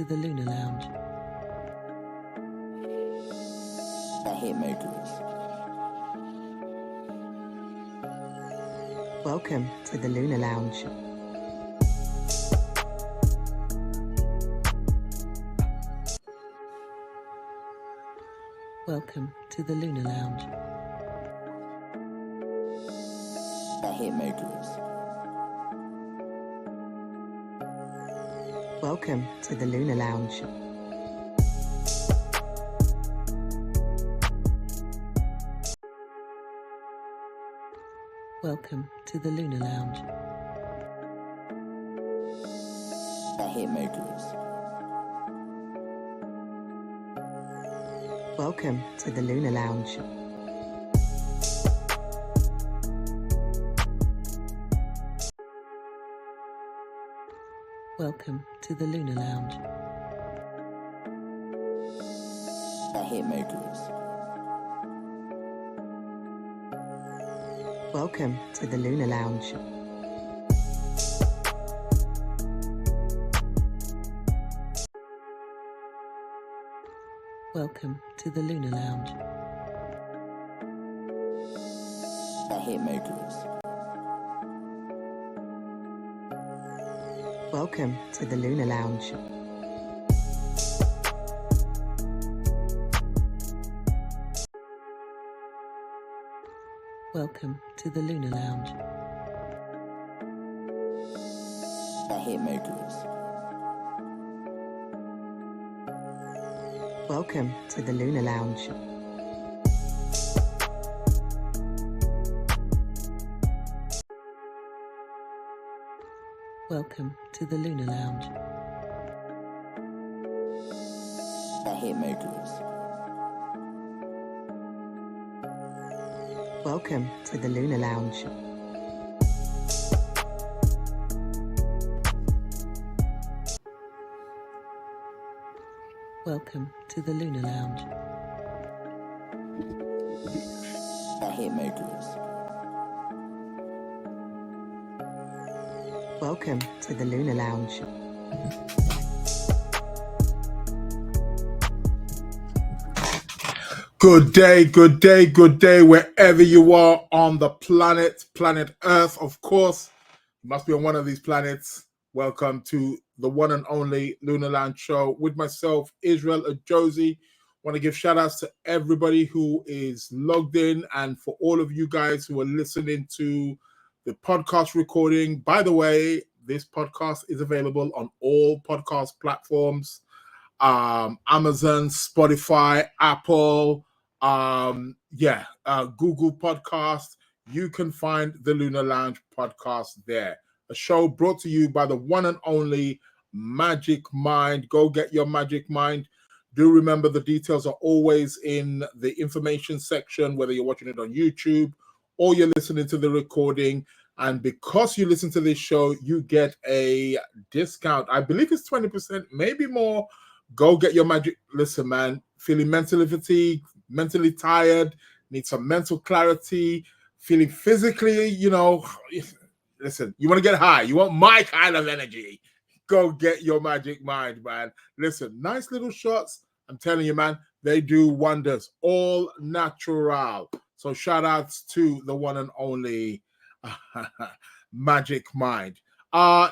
to the Lunar Lounge. The Hitmakers. Welcome to the Lunar Lounge. Welcome to the Lunar Lounge. The Hitmakers. Welcome to the Lunar Lounge. Welcome to the Lunar Lounge. The Hitmakers. Welcome to the Lunar Lounge. Welcome to the Lunar Lounge. The Hitmakers. Welcome to the Lunar Lounge. Welcome to the Lunar Lounge. The Hitmakers. Welcome to the Lunar Lounge. Welcome to the Lunar Lounge. The Hitmakers. Welcome to the Lunar Lounge. Welcome to the Lunar Lounge. The Hitmakers. Welcome to the Lunar Lounge. Welcome to the Lunar Lounge. The Hitmakers. Welcome to the Lunar Lounge. Good day, wherever you are on the planet Earth, of course. You must be on one of these planets. Welcome to the one and only Lunar Lounge show with myself, Israel Ajosi. Want to give shout outs to everybody who is logged in and for all of you guys who are listening to the podcast recording. By the way, this podcast is available on all podcast platforms, Amazon, Spotify, Apple, Google Podcast. You can find the Lunar Lounge podcast there. A show brought to you by the one and only Magic Mind. Go get your Magic Mind. Do remember the details are always in the information section, whether you're watching it on YouTube or you're listening to the recording. And because you listen to this show, you get a discount. I believe it's 20%, maybe more. Go get your magic. Listen, man, feeling mentally fatigued, mentally tired, need some mental clarity, feeling physically, listen, you want to get high. You want my kind of energy. Go get your Magic Mind, man. Listen, nice little shots. I'm telling you, man, they do wonders. All natural. So shout outs to the one and only Magic Mind.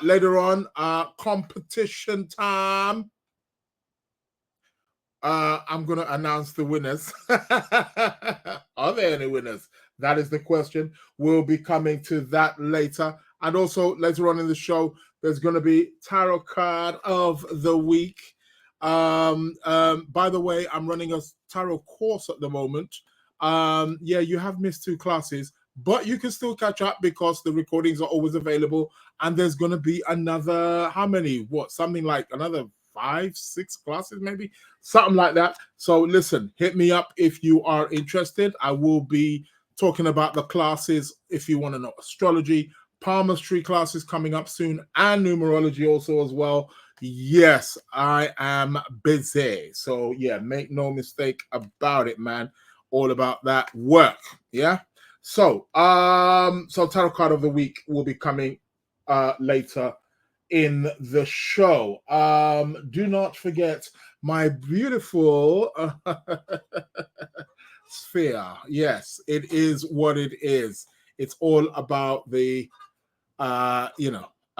Later on, competition time. I'm going to announce the winners. Are there any winners? That is the question. We'll be coming to that later. And also later on in the show, there's going to be tarot card of the week. By the way, I'm running a tarot course at the moment. You have missed 2 classes, but you can still catch up because the recordings are always available. And there's going to be another, something like another 5-6 classes, maybe something like that. So listen, hit me up if you are interested. I will be talking about the classes if you want to know astrology, palmistry classes coming up soon, and numerology also as well. Yes, I am busy. So yeah, make no mistake about it, man. All about that work. Yeah. So tarot card of the week will be coming later in the show. Do not forget my beautiful sphere. Yes, it is what it is. It's all about the a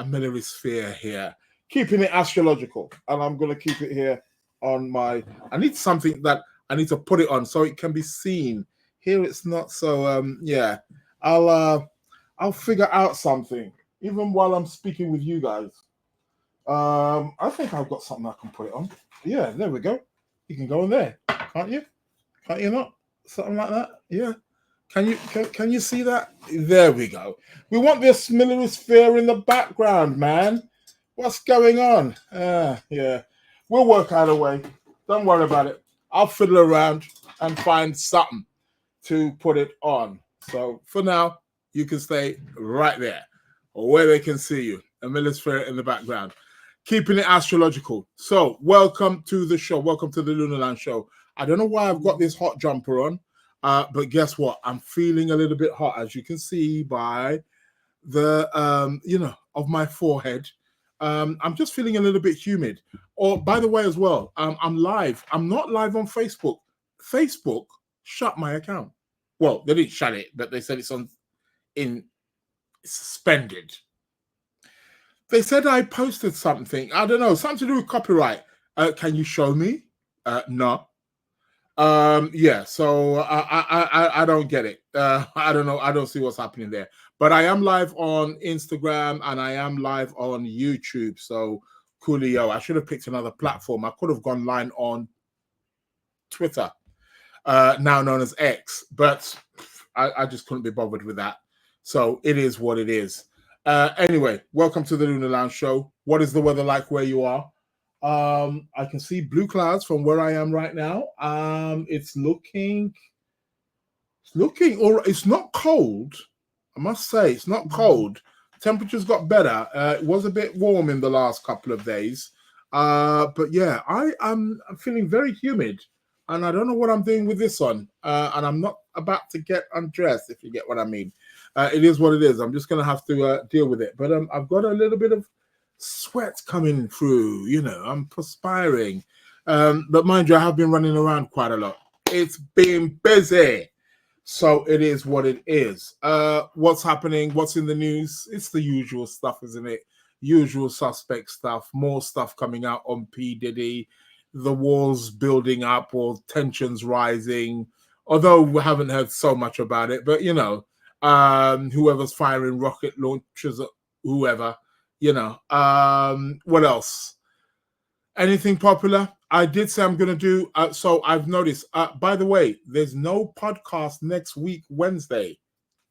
military sphere here, keeping it astrological, and I'm going to keep it here on my. I need something that I need to put it on so it can be seen. Here it's not so. Yeah, I'll figure out something even while I'm speaking with you guys. I think I've got something I can put it on. Yeah, there we go. You can go in there, can't you? Can't you not? Something like that. Yeah. Can you see that? There we go. We want this military sphere in the background, man. What's going on? Yeah. We'll work out a way. Don't worry about it. I'll fiddle around and find something to put it on. So for now, you can stay right there where they can see you. A military sphere in the background. Keeping it astrological. So welcome to the show. Welcome to the Lunar Lounge show. I don't know why I've got this hot jumper on. But guess what? I'm feeling a little bit hot, as you can see by the, of my forehead. I'm just feeling a little bit humid. Or, by the way, as well, I'm live. I'm not live on Facebook. Facebook shut my account. Well, they didn't shut it, but they said it's suspended. They said I posted something. I don't know, something to do with copyright. Can you show me? No. Yeah, so I don't get it. I don't know. I don't see what's happening there. But I am live on Instagram and I am live on YouTube. So coolio. I should have picked another platform. I could have gone live on Twitter, now known as X, but I just couldn't be bothered with that. So it is what it is. Anyway, welcome to the Lunar Lounge show. What is the weather like where you are? I can see blue clouds from where I am right now. It's looking, or it's not cold. I must say it's not cold. Temperatures got better. It was a bit warm in the last couple of days. But yeah, I'm feeling very humid, and I don't know what I'm doing with this on. And I'm not about to get undressed, if you get what I mean. It is what it is. I'm just gonna have to deal with it. But I've got a little bit of sweat coming through, I'm perspiring. But mind you, I have been running around quite a lot. It's been busy. So it is what it is. What's happening? What's in the news? It's the usual stuff, isn't it? Usual suspect stuff. More stuff coming out on P. Diddy. The wars building up or tensions rising. Although we haven't heard so much about it. But, whoever's firing rocket launchers, whoever. What else? Anything popular? I did say I'm going to do, so I've noticed, by the way, there's no podcast next week, Wednesday.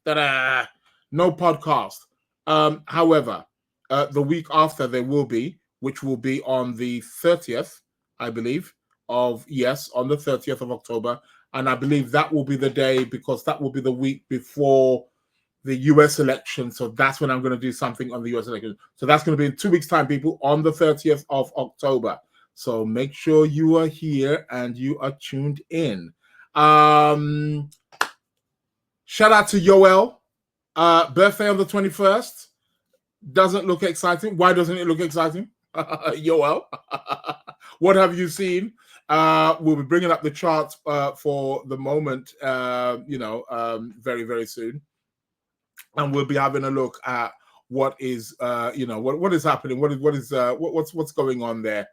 Ta-da! No podcast. However, the week after there will be, which will be on the 30th, I believe, on the 30th of October. And I believe that will be the day, because that will be the week before the US election. So that's when I'm going to do something on the US election. So that's going to be in 2 weeks' time, people, on the 30th of October. So make sure you are here and you are tuned in. Shout out to Yoel. Birthday on the 21st. Doesn't look exciting. Why doesn't it look exciting? Yoel. What have you seen? We'll be bringing up the charts for the moment, very, very soon. And we'll be having a look at what is, what is happening, what's going on there.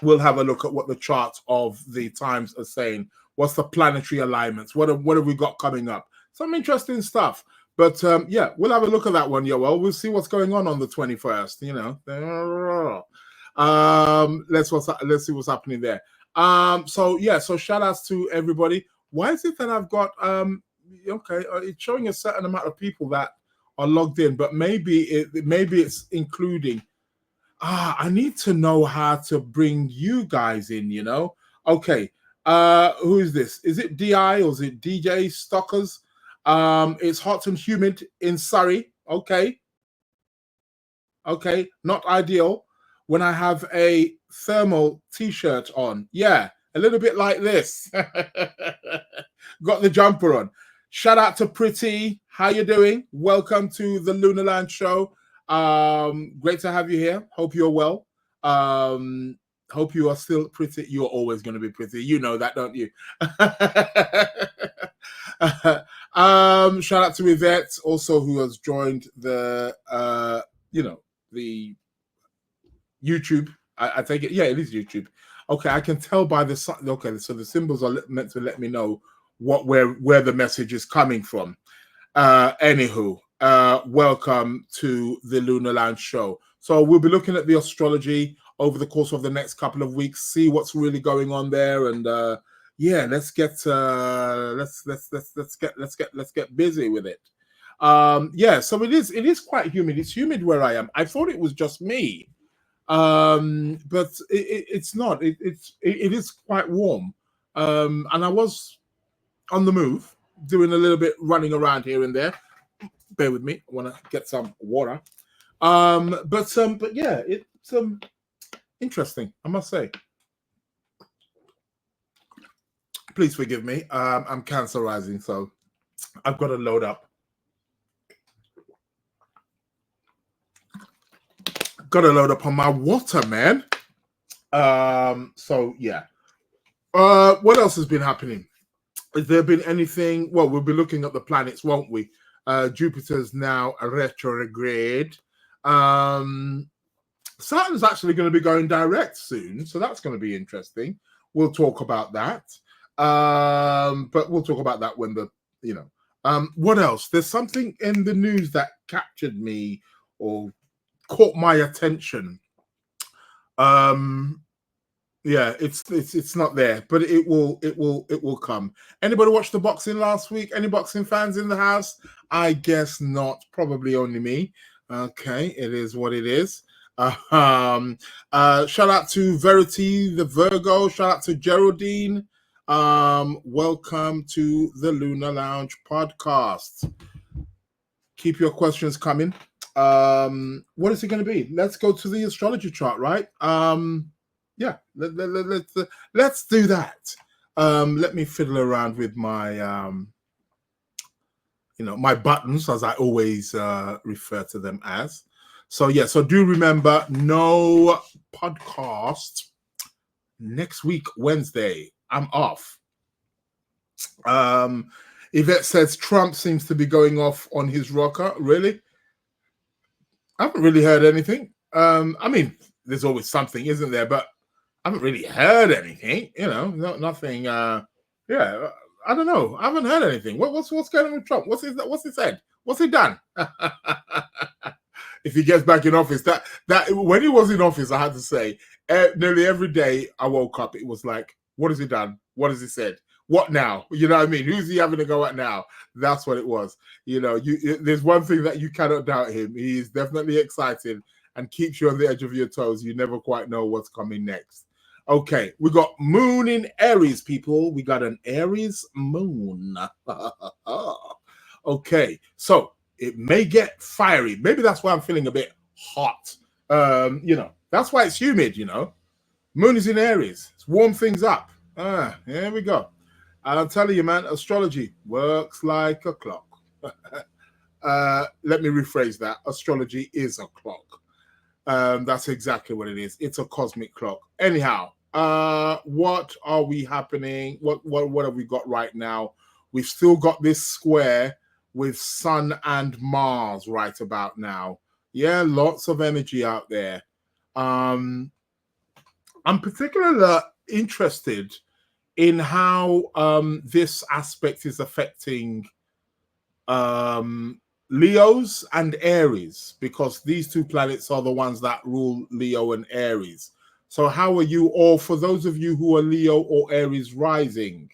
We'll have a look at what the charts of the times are saying. What's the planetary alignments? What have we got coming up? Some interesting stuff. But we'll have a look at that one, Yoel. We'll see what's going on the 21st. Let's see what's happening there. So shout outs to everybody. Why is it that I've got it's showing a certain amount of people that are logged in, but maybe it's including. I need to know how to bring you guys in, Okay. Who is this? Is it DI or is it DJ Stockers? It's hot and humid in Surrey. Okay. Not ideal when I have a thermal t-shirt on. Yeah, a little bit like this. Got the jumper on. Shout out to Pretty. How you doing? Welcome to the Lunar Lounge show. Great to have you here. Hope you're well. Hope you are still pretty. You're always going to be pretty. You know that, don't you? Shout out to Yvette, also, who has joined the the YouTube. I take it. Yeah, it is YouTube. Okay, I can tell by the okay. So the symbols are meant to let me know where the message is coming from. Anywho, welcome to the Lunar Lounge show. So we'll be looking at the astrology over the course of the next couple of weeks, see what's really going on there, and yeah, let's get busy with it. Yeah, so it is quite humid. It's humid where I am. I thought it was just me, but it's not. It is quite warm, and I was on the move, doing a little bit running around here and there. Bear with me. I want to get some water. But yeah, it's interesting, I must say. Please forgive me. I'm Cancer rising, so I've got to load up. Got to load up on my water, man. So yeah. What else has been happening? Has there been anything? Well, we'll be looking at the planets, won't we? Jupiter's now a retrograde. Saturn's actually going to be going direct soon, so that's going to be interesting. We'll talk about that. But we'll talk about that when what else? There's something in the news that captured me or caught my attention. Yeah, it's not there, but it will come. Anybody watch the boxing last week? Any boxing fans in the house? I guess not. Probably only me. Okay, it is what it is. Shout out to Verity the Virgo. Shout out to Geraldine. Welcome to the Lunar Lounge Podcast. Keep your questions coming. What is it going to be? Let's go to the astrology chart, right? Yeah, let's do that. Let me fiddle around with my my buttons, as I always refer to them as. So yeah, so do remember, no podcast next week, Wednesday. I'm off. Yvette says Trump seems to be going off on his rocker. Really? I haven't really heard anything. I mean, there's always something, isn't there? But I haven't really heard anything, nothing. Yeah, I don't know. I haven't heard anything. What's going on with Trump? What's he said? What's he done? If he gets back in office, that when he was in office, I had to say, nearly every day I woke up, it was like, what has he done? What has he said? What now? You know what I mean? Who's he having to go at now? That's what it was. There's one thing that you cannot doubt him. He is definitely excited and keeps you on the edge of your toes. You never quite know what's coming next. Okay, we got moon in Aries, people. We got an Aries moon. Okay, so it may get fiery. Maybe that's why I'm feeling a bit hot. That's why it's humid, Moon is in Aries. It's warm things up. Here we go. I'll tell you, man, astrology works like a clock. Let me rephrase that. Astrology is a clock. That's exactly what it is. It's a cosmic clock. Anyhow, what are we happening? What have we got right now? We've still got this square with Sun and Mars right about now. Yeah, lots of energy out there. I'm particularly interested in how this aspect is affecting Leos and Aries, because these two planets are the ones that rule Leo and Aries. So how are you all, for those of you who are Leo or Aries rising,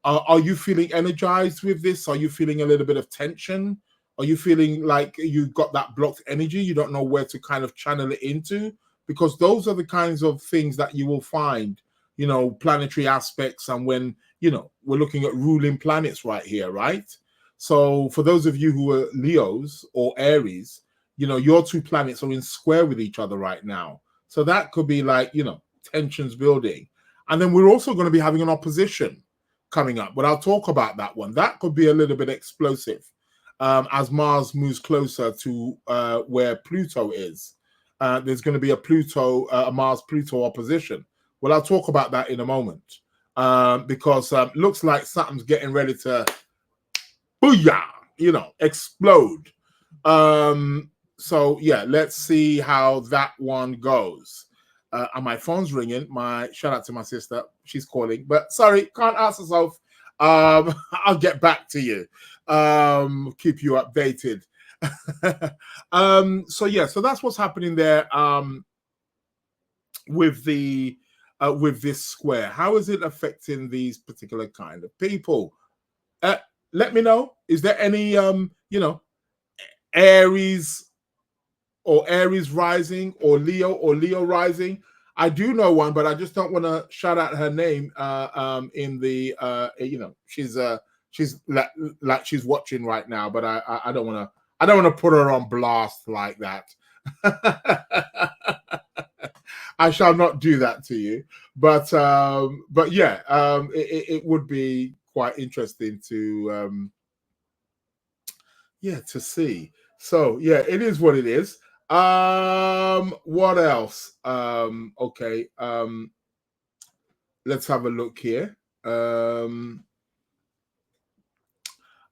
are you feeling energized with this? Are you feeling a little bit of tension? Are you feeling like you've got that blocked energy? You don't know where to kind of channel it into? Because those are the kinds of things that you will find, planetary aspects, and when, we're looking at ruling planets right here, right? So for those of you who are Leos or Aries, your two planets are in square with each other right now. So that could be like, tensions building. And then we're also going to be having an opposition coming up, but I'll talk about that one. That could be a little bit explosive. as Mars moves closer to where Pluto is. There's going to be a Mars-Pluto opposition. Well, I'll talk about that in a moment, because looks like something's getting ready to, booyah, explode. So yeah, let's see how that one goes. And my phone's ringing. Shout out to my sister. She's calling, but sorry, can't answer, Soph. I'll get back to you. Keep you updated. So that's what's happening there. With this square, how is it affecting these particular kind of people? Let me know. Is there any Aries or Aries rising or Leo rising? I do know one, but I just don't want to shout out her name in the she's like she's watching right now, but I don't want to put her on blast like that. I shall not do that to you, but yeah, it would be quite interesting to to see. So yeah, it is what it is. What else? Okay. Let's have a look here.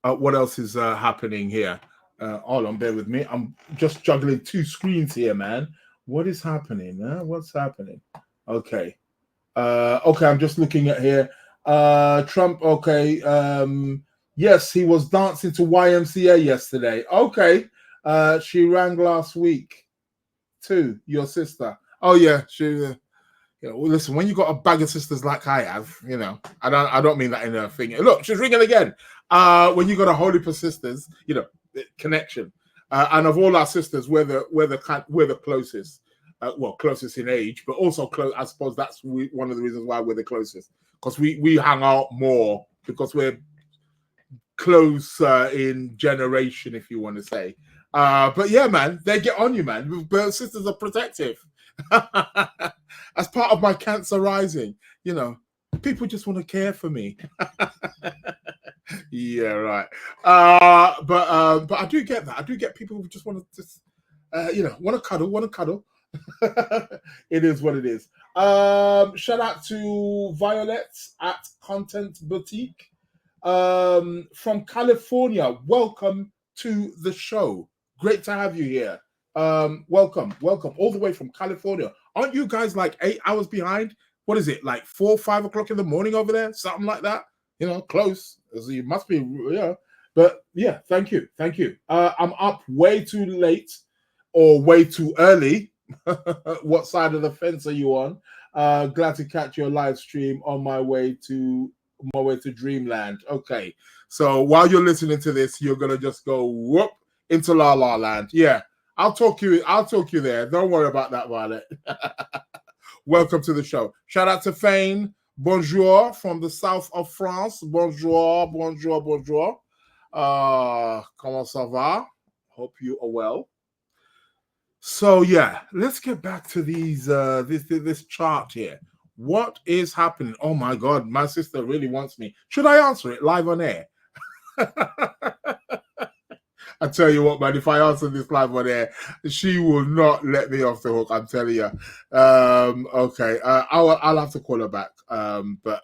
What else is happening here? Hold on, bear with me. I'm just juggling two screens here, man. What is happening? What's happening? Okay. Okay, I'm just looking at here. Trump, okay. Yes, he was dancing to YMCA yesterday. Okay. She rang last week too, your sister. Oh yeah, she well, listen, when you got a bag of sisters like I have, I don't mean that in a thing. Look, she's ringing again. When you got a whole heap of sisters, connection. And of all our sisters, we're the closest. Well, closest in age, but also close. I suppose that's one of the reasons why we're the closest, because we hang out more because we're close in generation, if you want to say. But yeah, man, they get on you, man. But sisters are protective. As part of my Cancer rising, people just want to care for me. Yeah, right. But I do get that. I do get people who just want to just want to cuddle. It is what it is. Shout out to Violet at Content Boutique from California. Welcome to the show. Great to have you here. Welcome all the way from California. Aren't you guys like 8 hours behind? What is it, like 4 or 5 o'clock in the morning over there? Something like that. Close. You must be, yeah. But yeah, thank you. I'm up way too late or way too early. What side of the fence are you on? Glad to catch your live stream on my way to Dreamland. Okay, so while you're listening to this, you're gonna just go whoop into La La Land. Yeah, I'll talk you there. Don't worry about that, Violet. Welcome to the show. Shout out to Fane. Bonjour from the south of France. Bonjour. Comment ça va? Hope you are well. So yeah, let's get back to these this chart here. What is happening? Oh my God, my sister really wants me. Should I answer it live on air? I tell you what, man, if I answer this live on air, she will not let me off the hook. I'm telling you. Okay, I'll have to call her back. But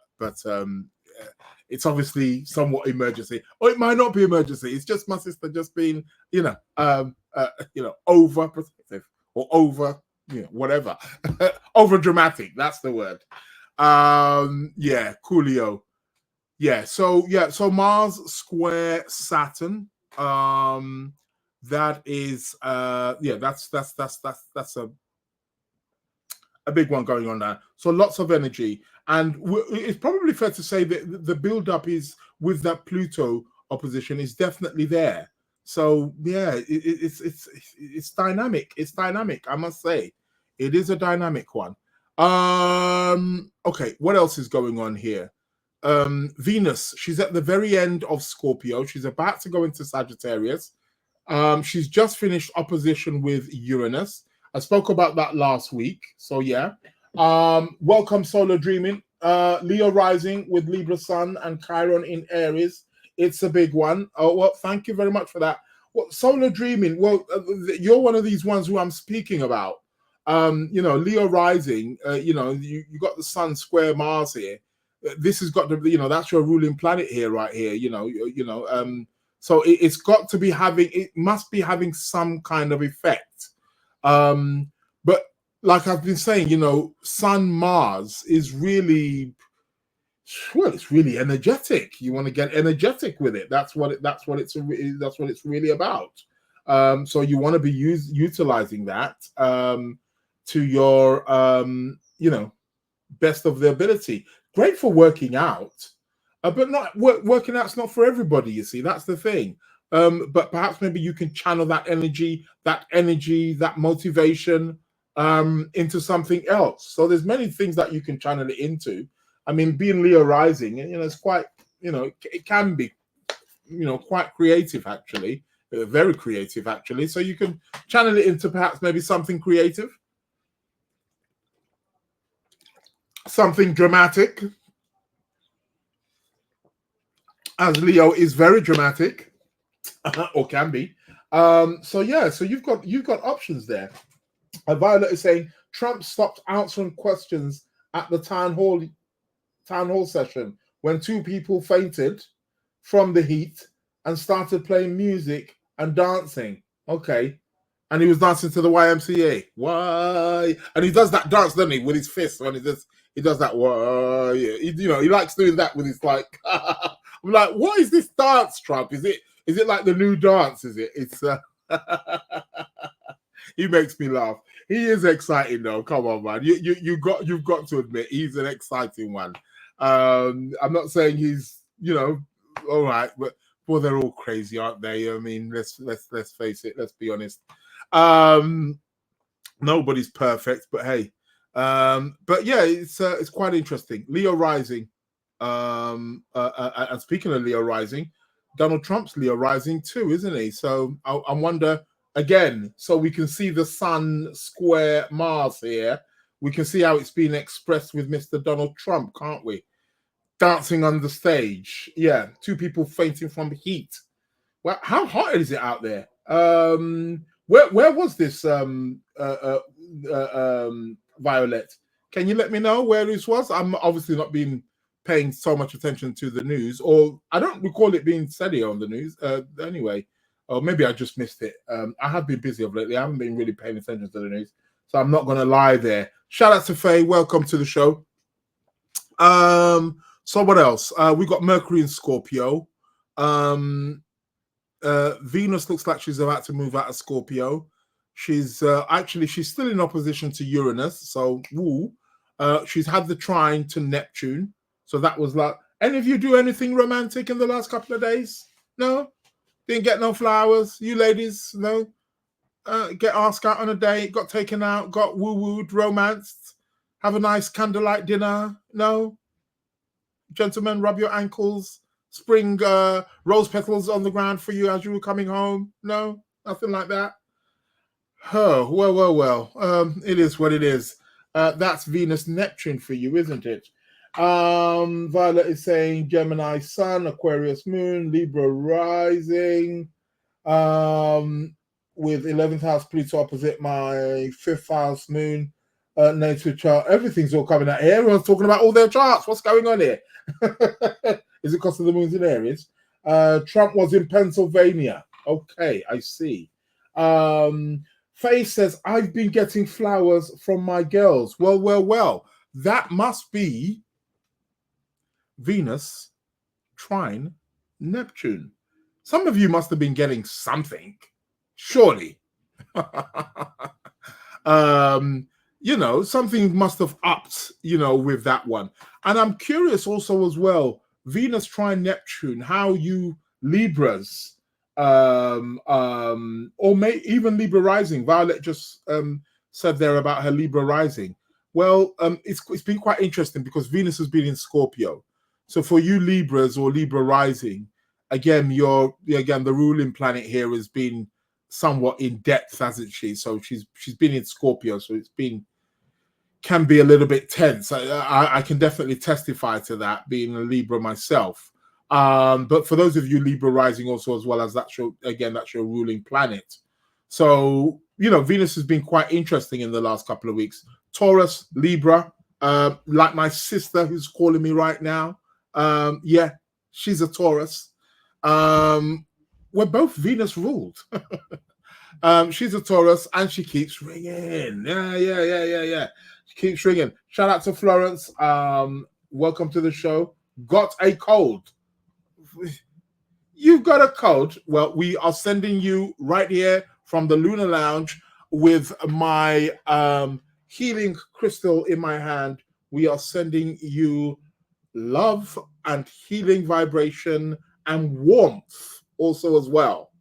it's obviously somewhat emergency, or it might not be emergency. It's just my sister just being, overprotective or over, whatever, over dramatic. That's the word. Yeah, coolio. Yeah. So Mars square Saturn. That is that's a big one going on there. So lots of energy, and it's probably fair to say that the build up is with that Pluto opposition is definitely there. So yeah, it's dynamic. It's dynamic. I must say, it is a dynamic one. Okay, what else is going on here? Venus, she's at the very end of Scorpio. She's about to go into Sagittarius. She's just finished opposition with Uranus. I spoke about that last week. So yeah. Welcome, Solar Dreaming. Leo rising with Libra Sun and Chiron in Aries It's a big one. Oh, well, thank you very much for that. Well, solar dreaming. Well, you're one of these ones who I'm speaking about. Leo rising. You got the Sun square Mars here. This has got to, that's your ruling planet here, right here. So it's got to be having. It must be having some kind of effect. But like I've been saying, Sun Mars is really. Well, it's really energetic. You want to get energetic with it. That's what it's really about. So you want to be utilizing that to your best of the ability. Great for working out, but not working out's not for everybody. You see, that's the thing. But perhaps maybe you can channel that energy, that motivation into something else. So there's many things that you can channel it into. I mean, being Leo rising, it's quite, it can be, quite creative, actually, very creative, actually. So you can channel it into perhaps maybe something creative, something dramatic, as Leo is very dramatic, or can be. So you've got options there. Violet is saying Trump stopped answering questions at the town hall session when two people fainted from the heat and started playing music and dancing. Okay. And he was dancing to the YMCA. Why? And he does that dance, doesn't he, with his fists when he does that. Why? He likes doing that with his like. I'm like, what is this dance, Trump? Is it like the new dance? Is it? It's. He makes me laugh. He is exciting though. Come on, man. You've got to admit he's an exciting one. I'm not saying he's, all right, but well, they're all crazy, aren't they? I mean, let's face it. Let's be honest. Nobody's perfect, but hey, but yeah, it's quite interesting. Leo rising, and speaking of Leo rising, Donald Trump's Leo rising too, isn't he? So I wonder again. So we can see the Sun square Mars here. We can see how it's been expressed with Mr. Donald Trump, can't we? Dancing on the stage. Yeah, two people fainting from heat. Well, how hot is it out there? Where was this, Violet? Can you let me know where this was? I'm obviously not been paying so much attention to the news, or I don't recall it being said here on the news. Anyway, or maybe I just missed it. I have been busy of lately. I haven't been really paying attention to the news, so I'm not going to lie there. Shout out to Faye. Welcome to the show. So what else? We got Mercury in Scorpio. Venus looks like she's about to move out of Scorpio. She's still in opposition to Uranus. So woo. She's had the trine to Neptune. So that was like, any of you do anything romantic in the last couple of days? No? Didn't get no flowers? You ladies, no? Get asked out on a date, got taken out, got woo-wooed, romanced, have a nice candlelight dinner? No? Gentlemen, rub your ankles, spring rose petals on the ground for you as you were coming home? No? Nothing like that? Oh, well. It is what it is. That's Venus Neptune for you, isn't it? Violet is saying Gemini Sun, Aquarius Moon, Libra Rising, with 11th house Pluto opposite my 5th house Moon, natal chart. Everything's all coming out here. Everyone's talking about all their charts. What's going on here? Is it because of the moons in Aries? Trump was in Pennsylvania. Okay, I see. Faye says, I've been getting flowers from my girls. Well. That must be Venus, trine, Neptune. Some of you must have been getting something, surely. Something must have upped, with that one. And I'm curious also as well, Venus, trine, Neptune, how you Libras, or even Libra rising. Violet just said there about her Libra rising. Well, it's been quite interesting because Venus has been in Scorpio. So for you Libras or Libra rising, again, the ruling planet here has been somewhat in depth, hasn't she? So she's been in Scorpio, so can be a little bit tense. I can definitely testify to that, being a Libra myself. But for those of you Libra rising also, as well, as that's your ruling planet. So, Venus has been quite interesting in the last couple of weeks. Taurus, Libra, like my sister who's calling me right now. Yeah, she's a Taurus. We're both Venus ruled. She's a Taurus and she keeps ringing. Yeah. She keeps ringing. Shout out to Florence. Welcome to the show. Got a cold. You've got a cold. Well, we are sending you right here from the Lunar Lounge with my healing crystal in my hand. We are sending you love and healing vibration and warmth also as well.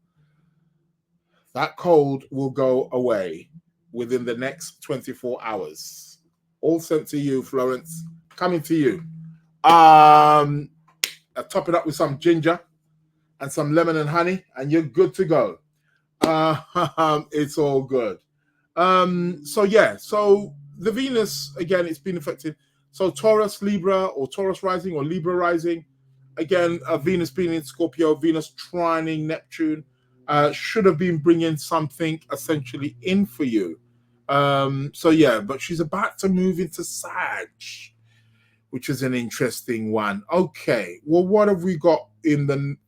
That cold will go away within the next 24 hours. All sent to you, Florence. Coming to you. I top it up with some ginger and some lemon and honey, and you're good to go. It's all good. So the Venus, again, it's been affected. So Taurus, Libra, or Taurus rising, or Libra rising. Again, Venus being in Scorpio, Venus trining Neptune, should have been bringing something essentially in for you. But she's about to move into Sag, which is an interesting one. Okay, well, what have we got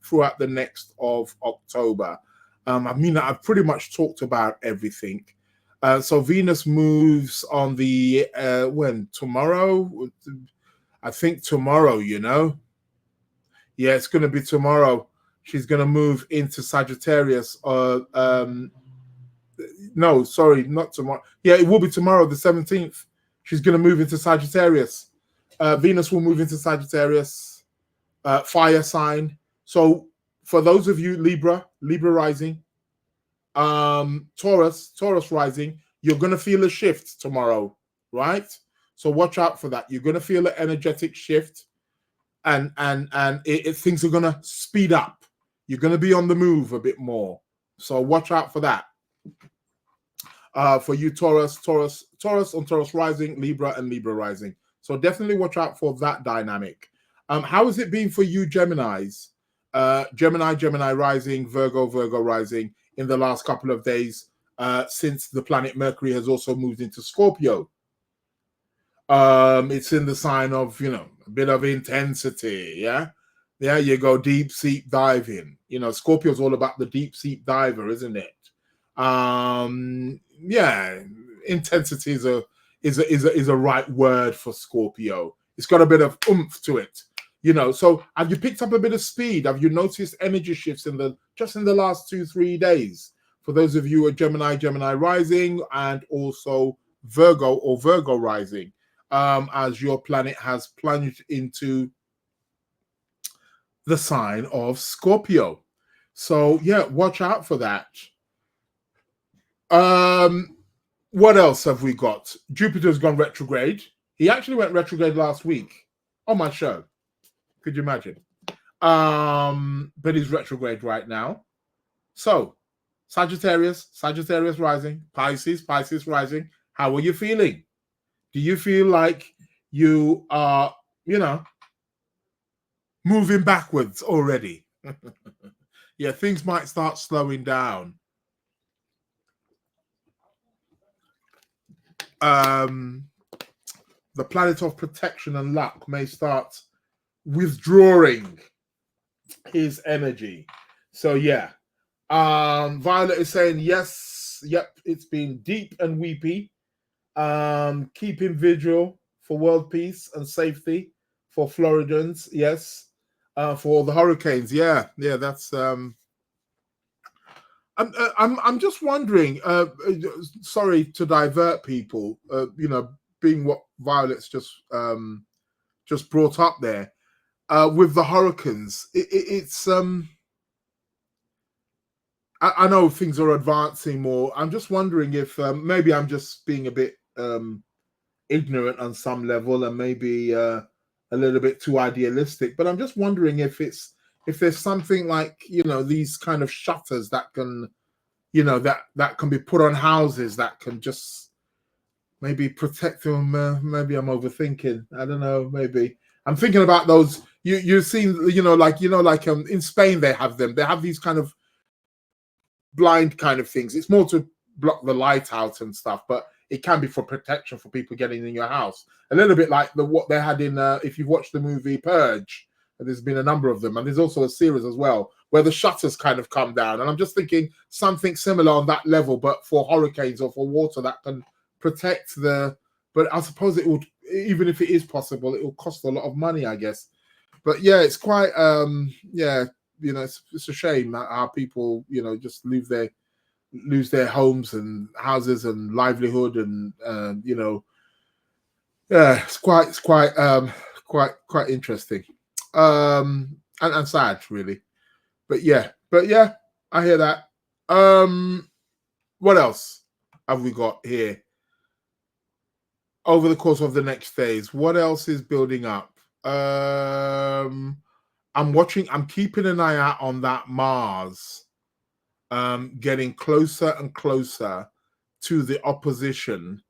throughout the next of October? I've pretty much talked about everything. So Venus moves on the tomorrow? I think tomorrow, Yeah, it's going to be tomorrow. She's going to move into Sagittarius. No, sorry, not tomorrow. Yeah, it will be tomorrow, the 17th. She's going to move into Sagittarius. Venus will move into Sagittarius, fire sign. So for those of you Libra rising, Taurus rising, you're going to feel a shift tomorrow, right? So watch out for that. You're going to feel an energetic shift, and things are going to speed up. You're going to be on the move a bit more. So watch out for that. For you Taurus on Taurus rising, Libra and Libra rising. So definitely watch out for that dynamic. How has it been for you Geminis? Gemini rising, Virgo rising in the last couple of days, since the planet Mercury has also moved into Scorpio. It's in the sign of, a bit of intensity. Yeah, you go deep sea diving. Scorpio's all about the deep sea diver, isn't it? Intensity is a right word for Scorpio. It's got a bit of oomph to it. So have you picked up a bit of speed? Have you noticed energy shifts in the last 2-3 days? For those of you who are Gemini rising, and also Virgo rising, as your planet has plunged into the sign of Scorpio. So yeah, watch out for that. What else have we got? Jupiter's gone retrograde. He actually went retrograde last week on my show. Could you imagine? But he's retrograde right now. So Sagittarius rising, Pisces rising. How are you feeling? Do you feel like you are, moving backwards already? Yeah, things might start slowing down. The planet of protection and luck may start withdrawing his energy. So yeah. Violet is saying yes, yep, it's been deep and weepy. Keeping vigil for world peace and safety for Floridans, yes. For the hurricanes, yeah, that's I'm just wondering, sorry to divert people, being what Violet's just brought up there, with the hurricanes, it's I know things are advancing more. I'm just wondering if maybe I'm just being a bit ignorant on some level, and maybe a little bit too idealistic, but I'm just wondering if there's something like, these kind of shutters that can, that can be put on houses that can just maybe protect them. Maybe I'm overthinking. I don't know. Maybe I'm thinking about those, you've seen, like in Spain they have them. They have these kind of blind kind of things. It's more to block the light out and stuff, but it can be for protection for people getting in your house. A little bit like what they had in if you've watched the movie Purge, and there's been a number of them, and there's also a series as well where the shutters kind of come down. And I'm just thinking something similar on that level, but for hurricanes or for water that can protect the. But I suppose it would, even if it is possible, it will cost a lot of money, I guess. But yeah, it's quite it's a shame that how people just lose their homes and houses and livelihood, and it's quite interesting, and sad really. But yeah, I hear that. What else have we got here over the course of the next days? What else is building up? I'm keeping an eye out on that Mars getting closer and closer to the opposition,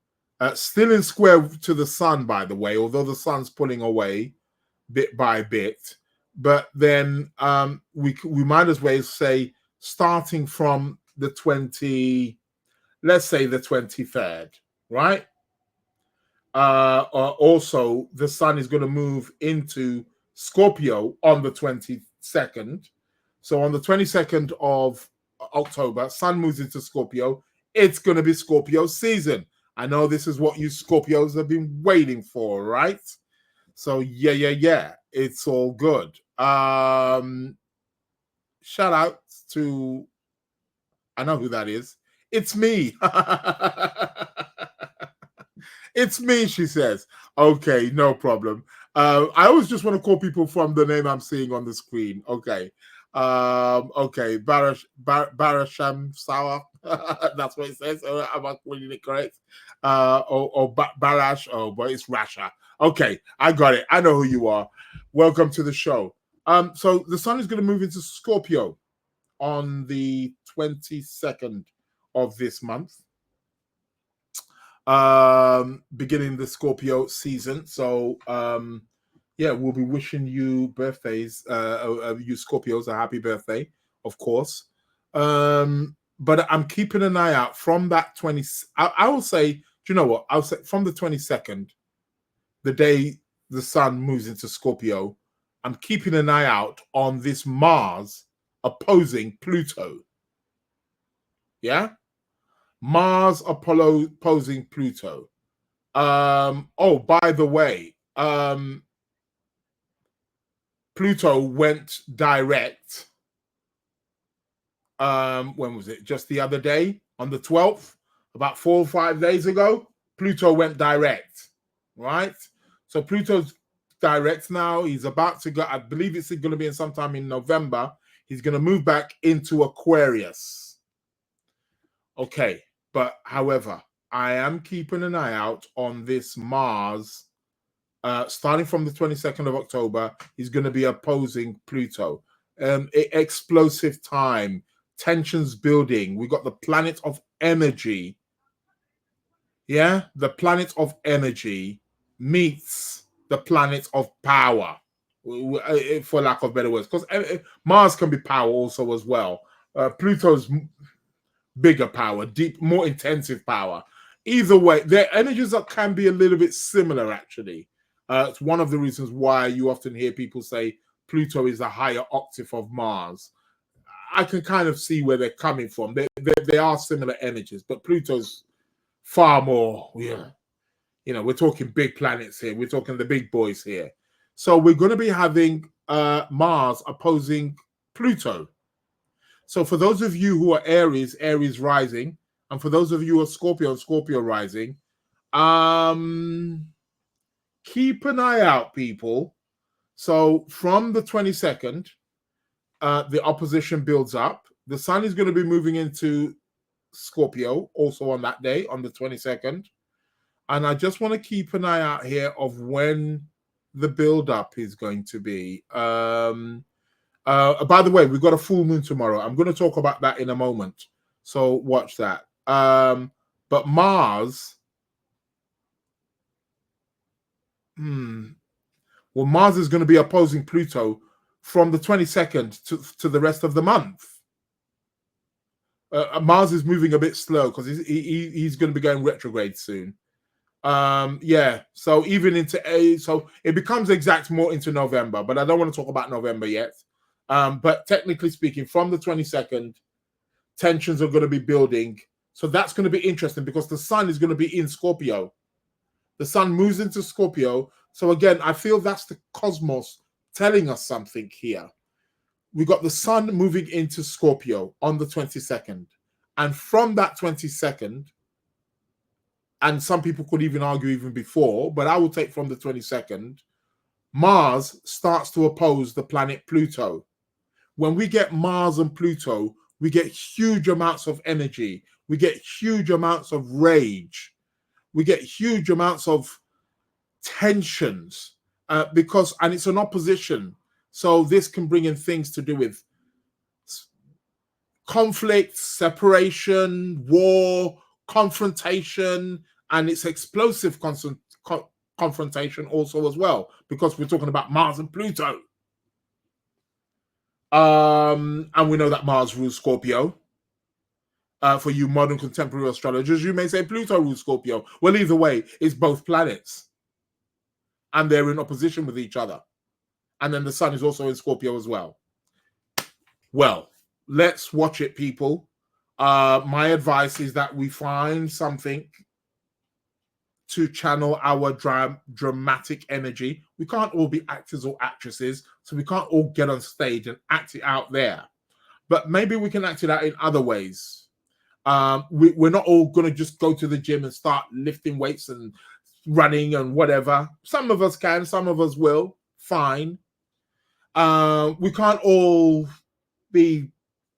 still in square to the sun, by the way, although the sun's pulling away bit by bit. But then we might as well say starting from the 23rd, right? Also, the sun is going to move into Scorpio on the 22nd. So on the 22nd of October, sun moves into Scorpio. It's going to be Scorpio season. I know this is what you Scorpios have been waiting for, right? So yeah, it's all good. Shout out to, I know who that is. It's me. It's me, she says. Okay, no problem. I always just want to call people from the name I'm seeing on the screen. Okay. Okay, Barasham Sawa. That's what it says. Am I reading it correct? Or Barash. Oh, but it's Rasha. Okay, I got it. I know who you are. Welcome to the show. So the sun is going to move into Scorpio on the 22nd of this month. Beginning the Scorpio season. So we'll be wishing you birthdays, you Scorpios, a happy birthday, of course. But I'm keeping an eye out from that 20. I will say, do you know what? I'll say from the 22nd, the day the sun moves into Scorpio, I'm keeping an eye out on this Mars opposing Pluto. Yeah? Mars opposing Pluto. By the way, Pluto went direct. When was it? Just the other day, on the 12th, about 4 or 5 days ago, Pluto went direct, right? So Pluto's direct now. He's about to go, I believe it's going to be in sometime in November. He's going to move back into Aquarius. Okay, but however, I am keeping an eye out on this Mars. Starting from the 22nd of October, he's going to be opposing Pluto. Explosive time, tensions building. We got the planet of energy. Yeah, the planet of energy meets the planet of power, for lack of better words, because Mars can be power also as well. Pluto's bigger power, deep, more intensive power. Either way, their energies can be a little bit similar, actually. It's one of the reasons why you often hear people say Pluto is a higher octave of Mars. I can kind of see where they're coming from. They are similar energies, but Pluto's far more, we're talking big planets here. We're talking the big boys here. So we're going to be having Mars opposing Pluto. So for those of you who are Aries rising, and for those of you who are Scorpio rising, keep an eye out, people. So from the 22nd, the opposition builds up. The sun is going to be moving into Scorpio also on that day, on the 22nd. And I just want to keep an eye out here of when the build-up is going to be. By the way, we've got a full moon tomorrow. I'm going to talk about that in a moment. So watch that. But Mars, when Well, Mars is going to be opposing Pluto from the 22nd to the rest of the month. Mars is moving a bit slow because he's going to be going retrograde soon. Yeah, so even so it becomes exact more into November, but I don't want to talk about November yet. But technically speaking, from the 22nd, tensions are going to be building. So that's going to be interesting because the sun is going to be in Scorpio. The sun moves into Scorpio. So again, I feel that's the cosmos telling us something here. We got the sun moving into Scorpio on the 22nd. And from that 22nd, and some people could even argue even before, but I will take from the 22nd, Mars starts to oppose the planet Pluto. When we get Mars and Pluto, we get huge amounts of energy. We get huge amounts of rage. We get huge amounts of tensions and it's an opposition. So this can bring in things to do with conflict, separation, war, confrontation, and it's explosive confrontation also as well, because we're talking about Mars and Pluto. And we know that Mars rules Scorpio. For you modern contemporary astrologers, you may say Pluto rules Scorpio. Well, either way, it's both planets. And they're in opposition with each other. And then the sun is also in Scorpio as well. Well, let's watch it, people. My advice is that we find something to channel our dramatic energy. We can't all be actors or actresses, so we can't all get on stage and act it out there. But maybe we can act it out in other ways. We're not all going to just go to the gym and start lifting weights and running and whatever. Some of us can, some of us will. Fine. We can't all be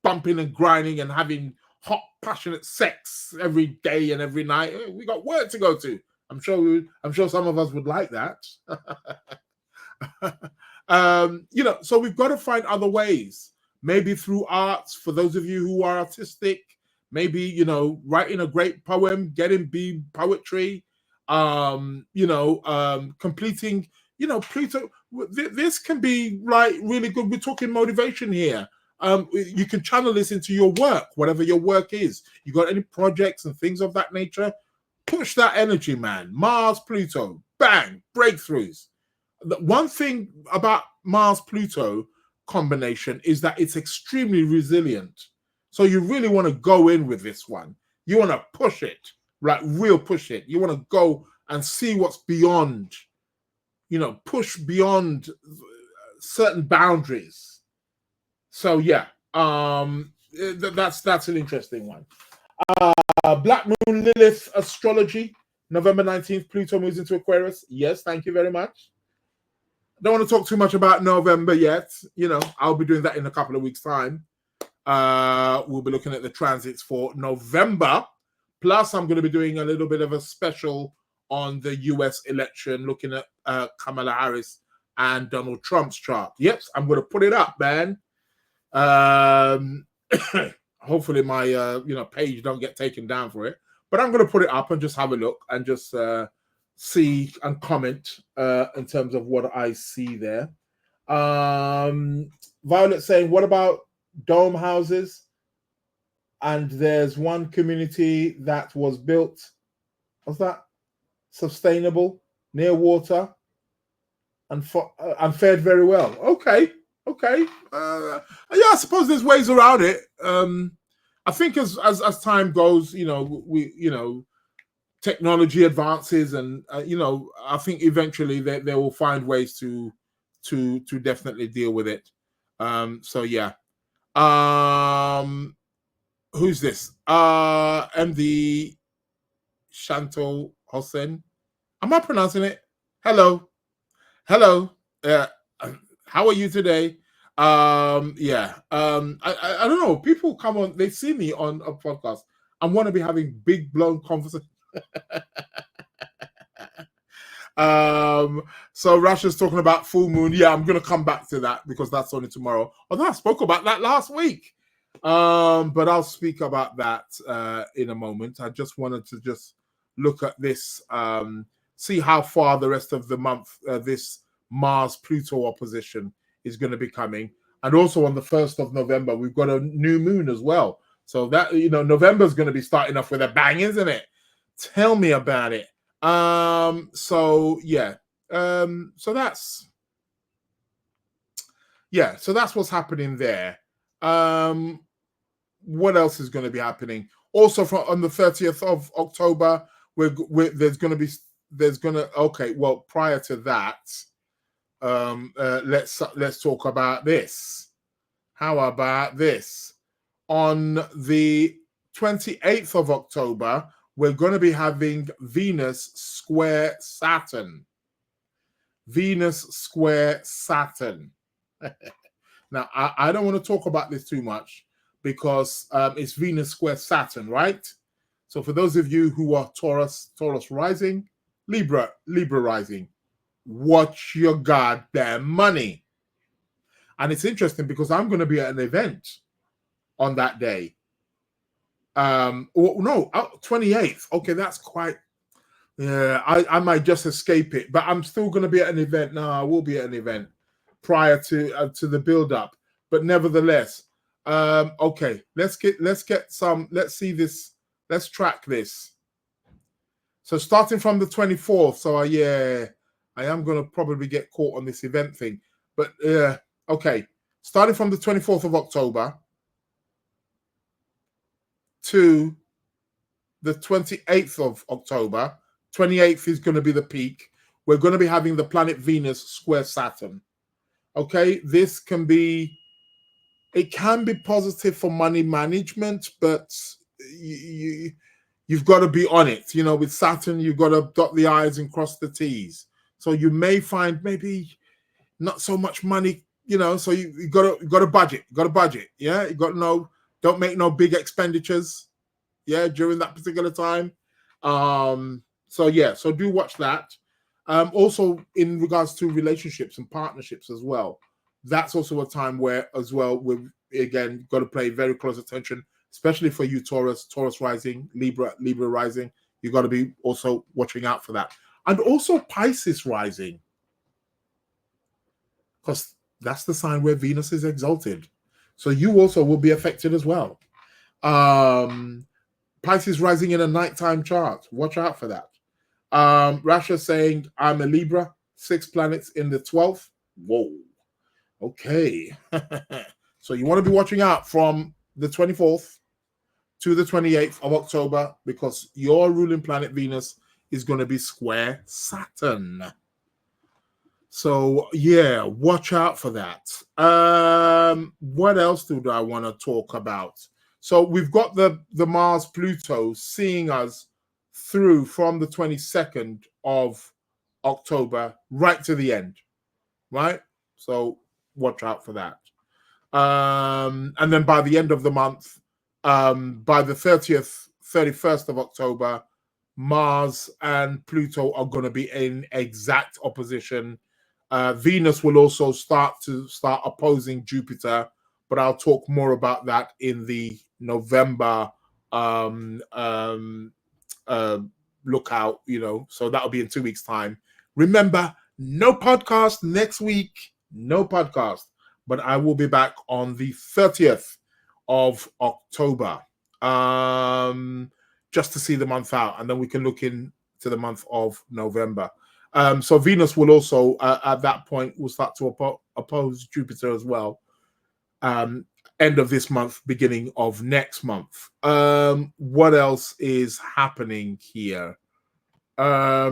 bumping and grinding and having hot, passionate sex every day and every night. We got work to go to. I'm sure some of us would like that. So we've got to find other ways. Maybe through arts, for those of you who are artistic. Maybe, writing a great poem, getting B poetry, completing, Pluto. This can be like really good. We're talking motivation here. You can channel this into your work, whatever your work is. You got any projects and things of that nature? Push that energy, man. Mars, Pluto, bang, breakthroughs. The one thing about Mars-Pluto combination is that it's extremely resilient. So you really want to go in with this one. You want to push it, like real push it. You want to go and see what's beyond, push beyond certain boundaries. So yeah, that's an interesting one. Black Moon Lilith Astrology, November 19th, Pluto moves into Aquarius. Yes, thank you very much. Don't want to talk too much about November yet. I'll be doing that in a couple of weeks' time. We'll be looking at the transits for November. Plus, I'm going to be doing a little bit of a special on the US election, looking at Kamala Harris and Donald Trump's chart. Yep, I'm going to put it up, man. Hopefully my page don't get taken down for it, but I'm going to put it up and just have a look and just see and comment in terms of what I see there. Violet saying, what about dome houses? And there's one community that was built, what's that, sustainable, near water, and fared very well. Okay. Yeah, I suppose there's ways around it. I think as time goes, technology advances, and I think eventually they will find ways to definitely deal with it. So yeah. Who's this? MD Shanto Hossein. Am I pronouncing it? Hello. How are you today? I don't know. People come on, they see me on a podcast and want to be having big blown conversations. So Russia's talking about full moon. Yeah, I'm gonna come back to that because that's only tomorrow. Although I spoke about that last week. But I'll speak about that in a moment. I just wanted to just look at this, see how far the rest of the month this Mars-Pluto opposition is going to be coming. And also on the 1st of November, we've got a new moon as well. So that, November is going to be starting off with a bang, isn't it? Tell me about it. So that's what's happening there. What else is going to be happening? Also, on the 30th of October, prior to that, let's talk about this. How about this? On the 28th of October, we're going to be having Venus square Saturn. Venus square Saturn. Now, I don't want to talk about this too much because it's Venus square Saturn, right? So for those of you who are Taurus rising, Libra rising, watch your goddamn money. And it's interesting because I'm going to be at an event on that day. 28th. Okay, that's quite. Yeah, I might just escape it, but I'm still going to be at an event. No, I will be at an event prior to the build up. But nevertheless, okay, let's see this. Let's track this. So starting from the 24th. So I am going to probably get caught on this event thing. But okay, starting from the 24th of October to the 28th of October. 28th is going to be the peak. We're going to be having the planet Venus square Saturn. Okay, this can be positive for money management, but you've got to be on it. With Saturn, you've got to dot the I's and cross the T's. So you may find maybe not so much money, so you got to budget. Yeah, you got to know, don't make no big expenditures, during that particular time. So do watch that. Also in regards to relationships and partnerships as well. That's also a time where as well we've again got to pay very close attention, especially for you Taurus rising, Libra rising. You got to be also watching out for that. And also Pisces rising, because that's the sign where Venus is exalted. So you also will be affected as well. Pisces rising in a nighttime chart. Watch out for that. Rasha saying, I'm a Libra, 6 planets in the 12th. Whoa. Okay. So you want to be watching out from the 24th to the 28th of October because your ruling planet Venus is going to be square Saturn. So watch out for that. What else do I want to talk about? So we've got the Mars Pluto seeing us through from the 22nd of October right to the end, right? So watch out for that. And then by the end of the month, by the 31st of October, Mars and Pluto are going to be in exact opposition. Venus will also start opposing Jupiter, but I'll talk more about that in the November lookout, so that'll be in 2 weeks' time. Remember, no podcast next week, no podcast, but I will be back on the 30th of October, just to see the month out, and then we can look into the month of November. So Venus will also, at that point, will start to oppose Jupiter as well. End of this month, beginning of next month. What else is happening here? So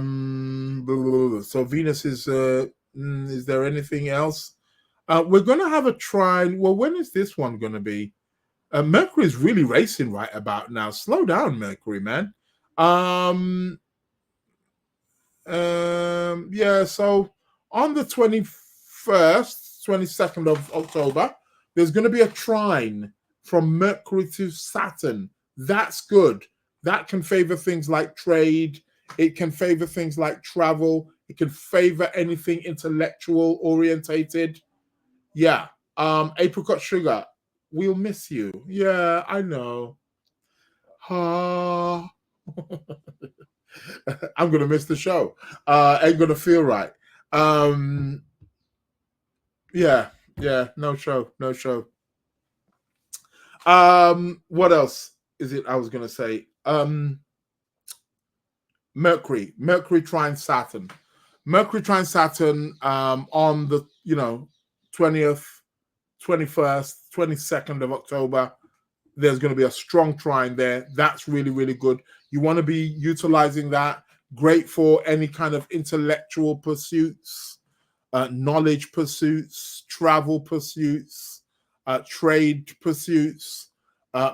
Venus is there anything else? We're going to have a trine. Well, when is this one going to be? Mercury is really racing right about now. Slow down, Mercury, man. So on the 22nd of October, there's going to be a trine from Mercury to Saturn. That's good. That can favor things like trade. It can favor things like travel. It can favor anything intellectual orientated. Yeah. Apricot sugar, we'll miss you. Yeah, I know. I'm going to miss the show. Ain't going to feel right. Yeah, no show. What else is it I was gonna say? Mercury trine Saturn. Mercury trine Saturn on the 20th, 21st, 22nd of October. There's going to be a strong trine there. That's really, really good. You want to be utilizing that. Great for any kind of intellectual pursuits, knowledge pursuits, travel pursuits, trade pursuits.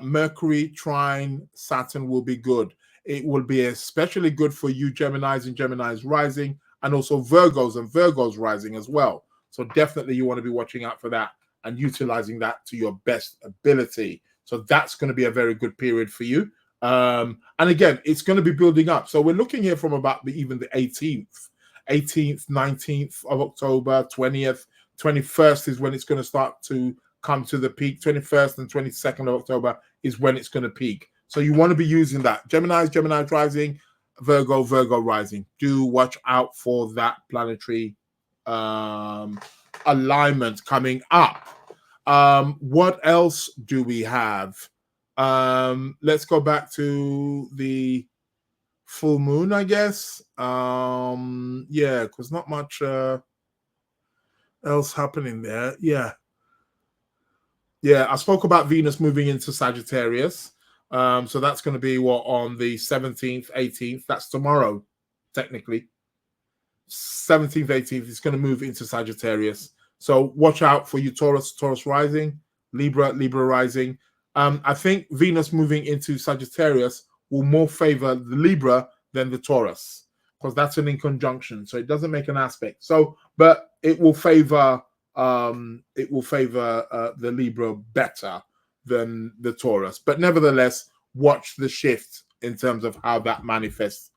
Mercury trine Saturn will be good. It will be especially good for you Geminis and Geminis rising, and also Virgos and Virgos rising as well. So definitely you want to be watching out for that and utilizing that to your best ability. So that's going to be a very good period for you. And again, it's going to be building up. So we're looking here from about even the 18th, 19th of October, 20th, 21st is when it's going to start to come to the peak. 21st and 22nd of October is when it's going to peak. So you want to be using that. Gemini rising, Virgo rising. Do watch out for that planetary alignment coming up. What else do we have? Let's go back to the full moon, I guess. Yeah, because not much else happening there. Yeah, I spoke about Venus moving into Sagittarius. So that's going to be on the 17th, 18th. That's tomorrow, technically. 17th, 18th, it's going to move into Sagittarius. So watch out for you, Taurus rising, Libra rising. I think Venus moving into Sagittarius will more favor the Libra than the Taurus, because that's an in conjunction. So it doesn't make an aspect. So, but it will favor the Libra better than the Taurus. But nevertheless, watch the shift in terms of how that manifests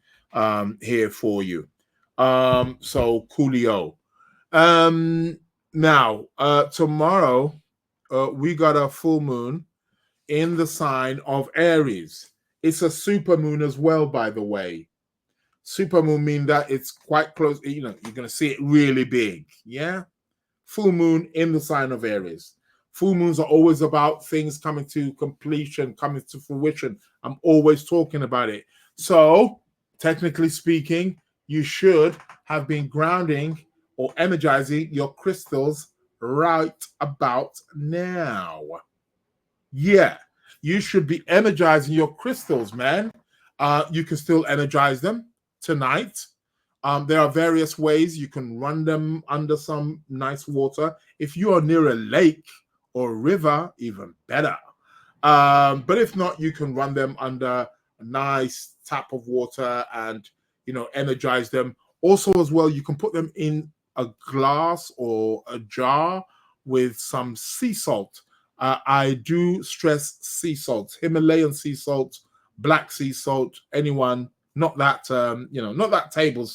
here for you. So coolio. Now, tomorrow, we got a full moon in the sign of Aries. It's a super moon as well, by the way. Super moon means that it's quite close. You're going to see it really big. Yeah. Full moon in the sign of Aries. Full moons are always about things coming to completion, coming to fruition. I'm always talking about it. So, technically speaking, you should have been grounding or energizing your crystals right about now. Yeah, you should be energizing your crystals, man. You can still energize them tonight. There are various ways you can run them under some nice water. If you are near a lake or a river, even better. But if not, you can run them under a nice tap of water and energize them. Also, as well, you can put them in a glass or a jar with some sea salt. I do stress sea salt, Himalayan sea salt, black sea salt, anyone, not that not that table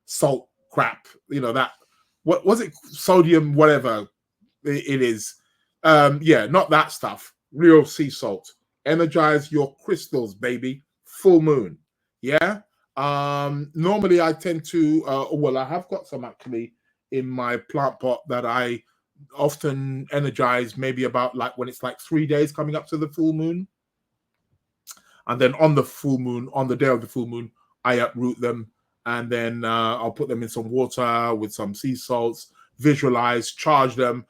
salt crap, that, what was it, sodium, whatever it is. Not that stuff. Real sea salt. Energize your crystals, baby. Full moon. Yeah. Normally I tend to I have got some actually in my plant pot that I often energize, maybe about like when it's like 3 days coming up to the full moon. And then on the full moon, on the day of the full moon, I uproot them, and then I'll put them in some water with some sea salts, visualize, charge them,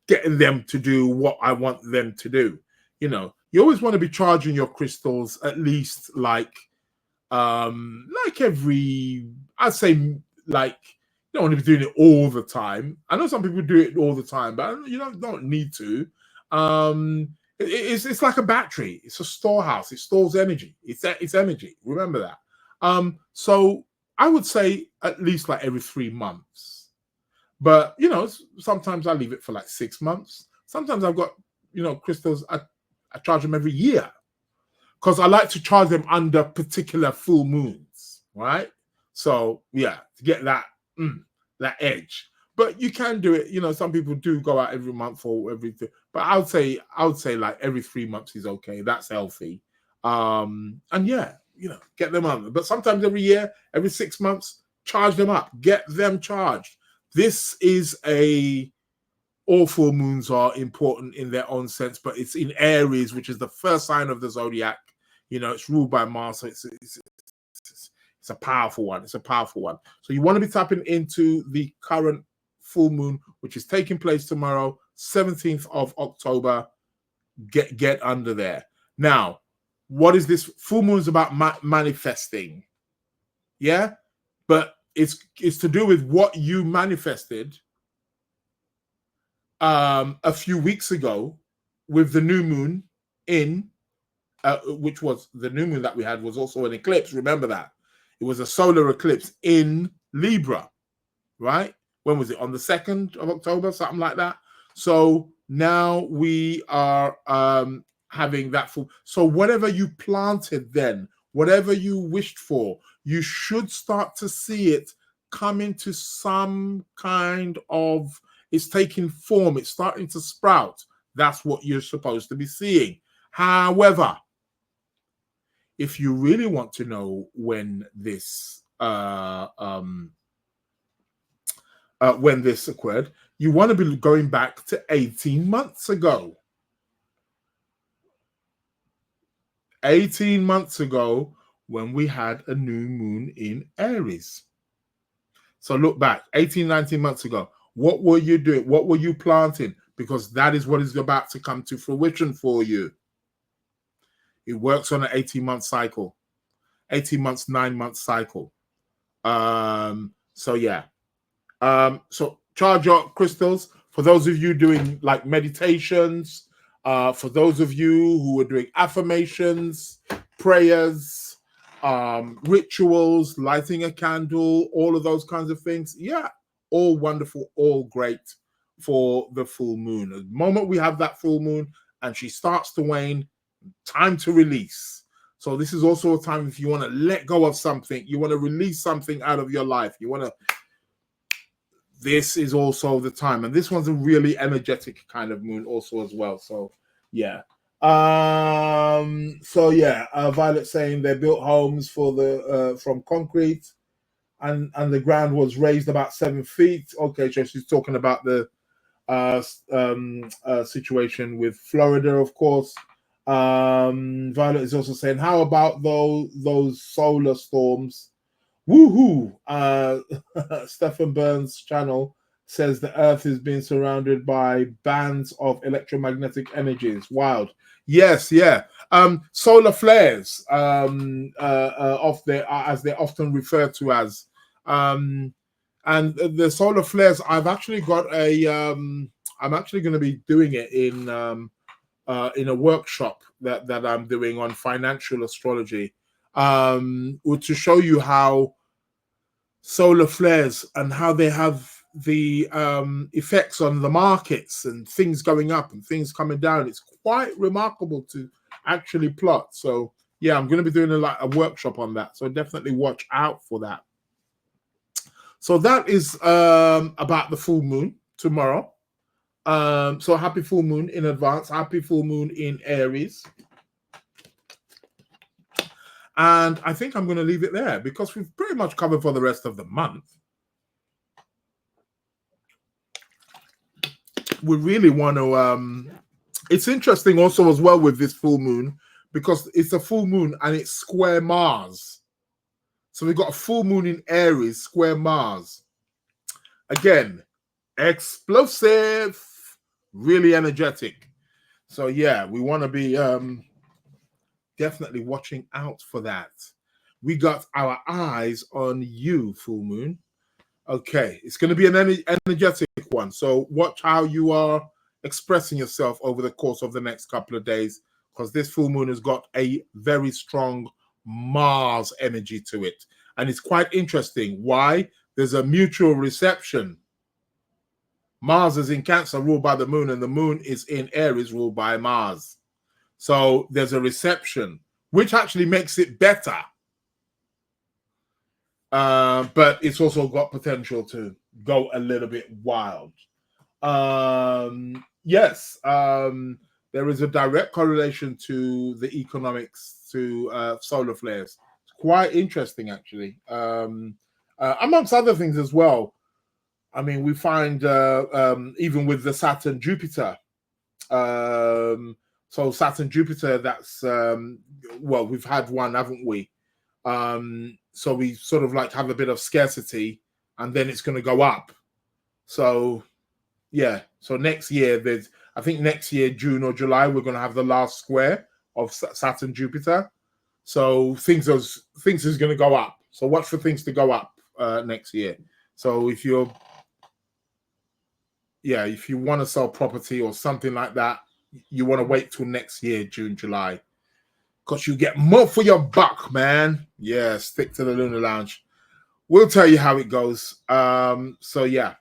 getting them to do what I want them to do. You always want to be charging your crystals at least like every, I'd say, like, you don't want to be doing it all the time. I know some people do it all the time, but you don't need to. It's like a battery. It's a storehouse. It stores energy. It's energy. Remember that. So I would say at least like every 3 months. But sometimes I leave it for like 6 months. Sometimes I've got crystals. I charge them every year because I like to charge them under particular full moons, right? So yeah, to get that edge. But you can do it. Some people do go out every month or everything. But I would say like every 3 months is okay. That's healthy. And yeah, get them under. But sometimes every year, every 6 months, charge them up. Get them charged. This is all full moons are important in their own sense, but it's in Aries, which is the first sign of the zodiac. It's ruled by Mars, so it's a powerful one. It's a powerful one. So you want to be tapping into the current full moon, which is taking place tomorrow, 17th of October. Get under there. Now, what is this? Full moon is about manifesting. Yeah? But it's to do with what you manifested a few weeks ago with the new moon which was the new moon that we had was also an eclipse. Remember that. It was a solar eclipse in Libra, right? When was it? On the 2nd of October, something like that. So now we are having that full. So whatever you planted then, whatever you wished for, you should start to see it come into some kind of, it's taking form, it's starting to sprout. That's what you're supposed to be seeing. However, if you really want to know when this occurred, you want to be going back to 18 months ago. 18 months ago, when we had a new moon in Aries. So look back, 18, 19 months ago. What were you doing? What were you planting? Because that is what is about to come to fruition for you. It works on an 18-month cycle, 18 months, 9-month cycle. So yeah. So charge your crystals. For those of you doing like meditations, for those of you who are doing affirmations, prayers, rituals, lighting a candle, all of those kinds of things. Yeah, all wonderful, all great for the full moon. The moment we have that full moon and she starts to wane, time to release. So this is also a time if you want to let go of something, you want to release something out of your life, this is also the time. And this one's a really energetic kind of moon also as well. So yeah. Violet saying they built homes for from concrete and the ground was raised about 7 feet. Okay, so she's talking about the situation with Florida, of course. Violet is also saying, how about those solar storms? Woohoo! Stephen Burns' channel says the Earth is being surrounded by bands of electromagnetic energies. Wild. Yes, yeah. Solar flares, as they're often referred to as. And the solar flares, I've actually got I'm actually going to be doing it in a workshop that I'm doing on financial astrology, to show you how solar flares and how they have the effects on the markets and things going up and things coming down. It's quite remarkable to actually plot. So yeah, I'm going to be doing a workshop on that. So definitely watch out for that. So that is about the full moon tomorrow. So happy full moon in advance. Happy full moon in Aries. And I think I'm going to leave it there because we've pretty much covered for the rest of the month. We really want to... it's interesting also as well with this full moon because it's a full moon and it's square Mars. So we've got a full moon in Aries, square Mars. Again, explosive, really energetic. So yeah, we want to be definitely watching out for that. We got our eyes on you, full moon. Okay, it's going to be an energetic one. So watch how you are expressing yourself over the course of the next couple of days, because this full moon has got a very strong Mars energy to it. And it's quite interesting. Why? There's a mutual reception. Mars is in Cancer, ruled by the moon, and the moon is in Aries, ruled by Mars. So there's a reception, which actually makes it better. But it's also got potential to go a little bit wild. Yes, there is a direct correlation to the economics to solar flares. It's quite interesting, actually. Amongst other things as well. I mean, we find even with the Saturn Jupiter. So Saturn Jupiter, that's well, we've had one, haven't we? So we sort of like have a bit of scarcity, and then it's going to go up. So yeah, so next year I think next year June or July we're going to have the last square of Saturn Jupiter. So things is going to go up. So watch for things to go up next year. So if you want to sell property or something like that, you want to wait till next year, June, July, because you get more for your buck, man. Yeah, stick to the Lunar Lounge. We'll tell you how it goes. So yeah.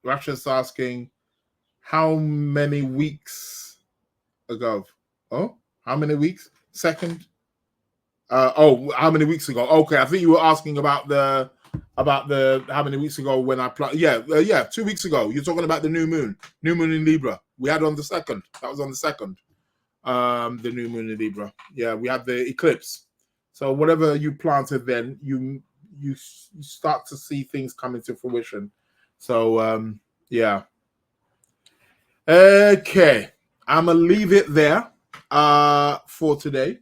Russia's asking how many weeks ago? Oh, how many weeks? Second. How many weeks ago? Okay, I think you were asking about the how many weeks ago when I played. Yeah, 2 weeks ago. You're talking about the new moon in Libra. We had on the 2nd. That was on the 2nd. The new moon in Libra. Yeah, we had the eclipse. So whatever you planted then, you start to see things coming to fruition. So yeah. Okay, I'm gonna leave it there for today.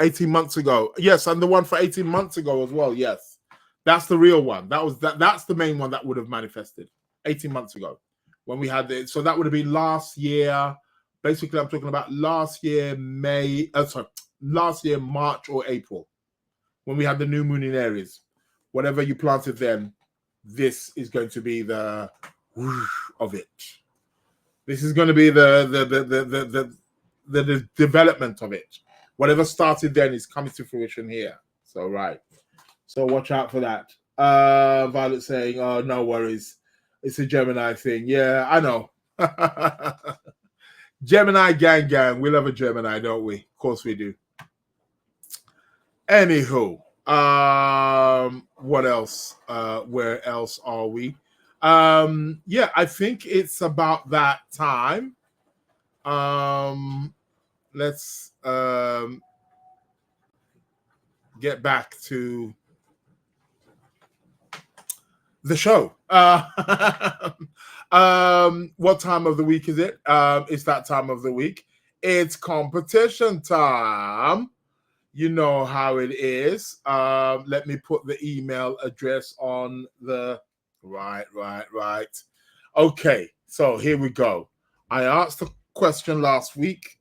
18 months ago. Yes, and the one for 18 months ago as well. Yes. That's the real one. That's the main one that would have manifested 18 months ago when we had it. So that would have been last year. Basically, I'm talking about last year, last year, March or April, when we had the new moon in Aries. Whatever you planted then, this is going to be the whoosh of it. This is going to be the development of it. Whatever started then is coming to fruition here. So, right. So, watch out for that. Violet saying, oh, no worries. It's a Gemini thing. Yeah, I know. Gemini gang. We love a Gemini, don't we? Of course we do. Anywho, what else? Where else are we? Yeah, I think it's about that time. Let's get back to the show. What time of the week is it? It's that time of the week. It's competition time. You know how it is. Let me put the email address on the right. Okay, so here we go. I asked a question last week,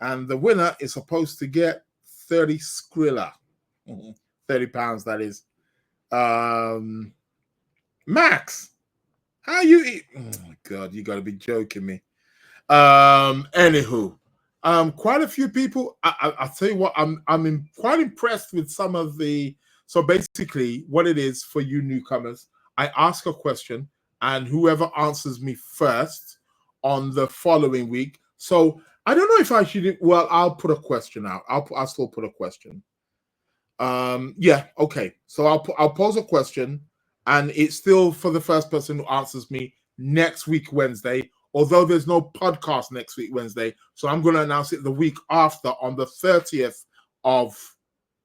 and the winner is supposed to get 30 skrilla. £30, that is. Max, how you eat? Oh my God, you got to be joking me. Anywho, quite a few people. I'll tell you what, I'm quite impressed with some of the. So basically, what it is for you newcomers, I ask a question, and whoever answers me first on the following week. So I don't know if I should. Well, I'll put a question out. I'll still put a question. Yeah, okay. So I'll pose a question, and it's still for the first person who answers me next week Wednesday. Although there's no podcast next week Wednesday, so I'm going to announce it the week after on the 30th of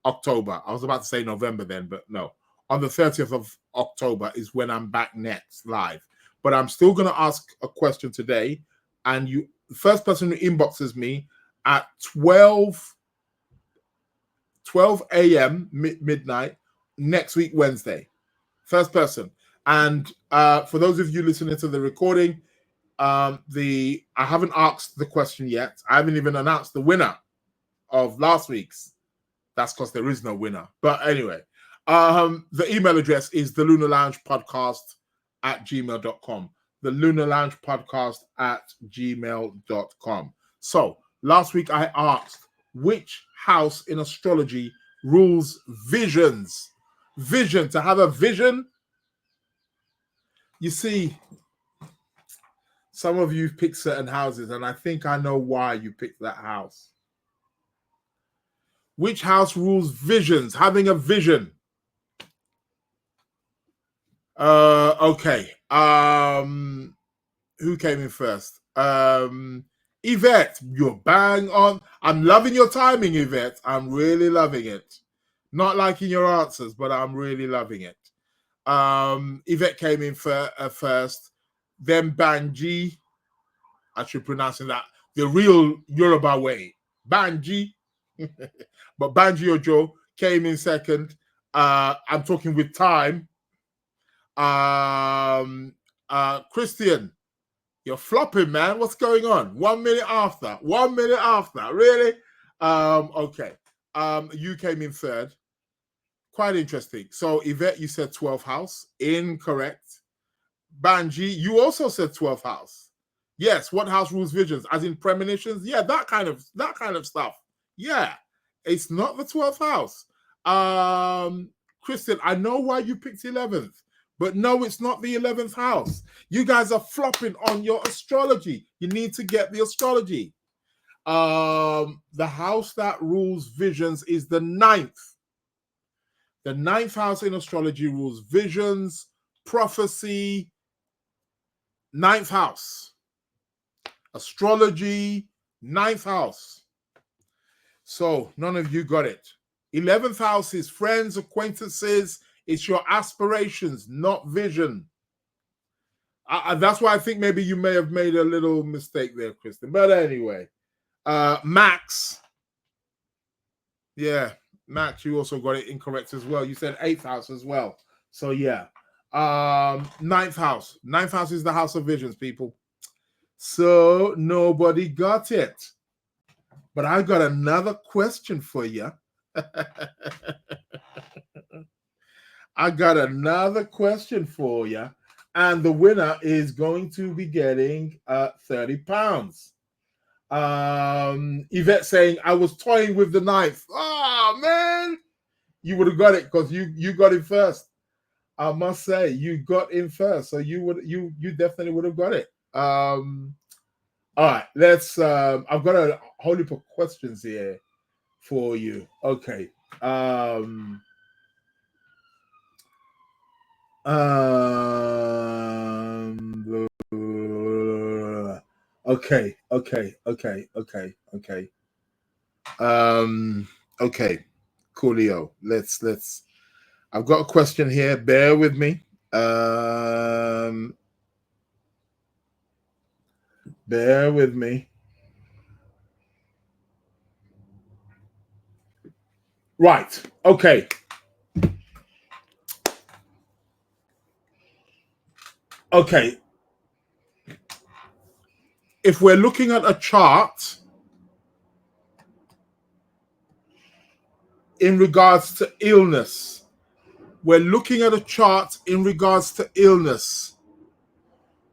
October. I was about to say November then, but no. On the 30th of October is when I'm back next live. But I'm still going to ask a question today, and the first person who inboxes me at 12 a.m. midnight next week Wednesday. First person. And for those of you listening to the recording, I haven't asked the question yet. I haven't even announced the winner of last week's. That's because there is no winner. But anyway, the email address is the Lunar Lounge Podcast at gmail.com. The Lunar Lounge Podcast at gmail.com. So last week I asked which house in astrology rules visions. Vision, to have a vision. You see, some of you picked certain houses, and I think I know why you picked that house. Which house rules visions? Having a vision. Okay. Who came in first? Yvette, you're bang on. I'm loving your timing, Yvette. I'm really loving it. Not liking your answers, but I'm really loving it. Yvette came in first, then Banji. I should pronounce that the real Yoruba way. Banji. But Banji Ojo came in second. I'm talking with time. Christian, you're flopping, man. What's going on? 1 minute after. 1 minute after. Really? Okay. You came in third. Quite interesting. So, Yvette, you said 12th house. Incorrect. Banji, you also said 12th house. Yes, what house rules visions? As in premonitions? Yeah, that kind of stuff. Yeah. It's not the 12th house. Christian, I know why you picked 11th, but no, it's not the 11th house. You guys are flopping on your astrology. You need to get the astrology. The house that rules visions is the 9th. The 9th house in astrology rules visions, prophecy. 9th house. Astrology, 9th house. So none of you got it. 11th house is friends, acquaintances. It's your aspirations, not vision. That's why I think maybe you may have made a little mistake there, Kristen. But anyway, Max. Yeah, Max, you also got it incorrect as well. You said 8th house as well. So yeah. 9th house. 9th house is the house of visions, people. So nobody got it. But I got another question for you. I got another question for you. And the winner is going to be getting 30 pounds. Yvette saying, I was toying with the 9th. Oh, man. You would have got it because you got it first. I must say, you got in first. So you definitely would have got it. All right, let's I've got a whole heap of questions here for you. Okay. Okay. Okay. Coolio. Let's I've got a question here. Bear with me. Bear with me. Right. Okay. Okay. If we're looking at a chart in regards to illness, we're looking at a chart in regards to illness.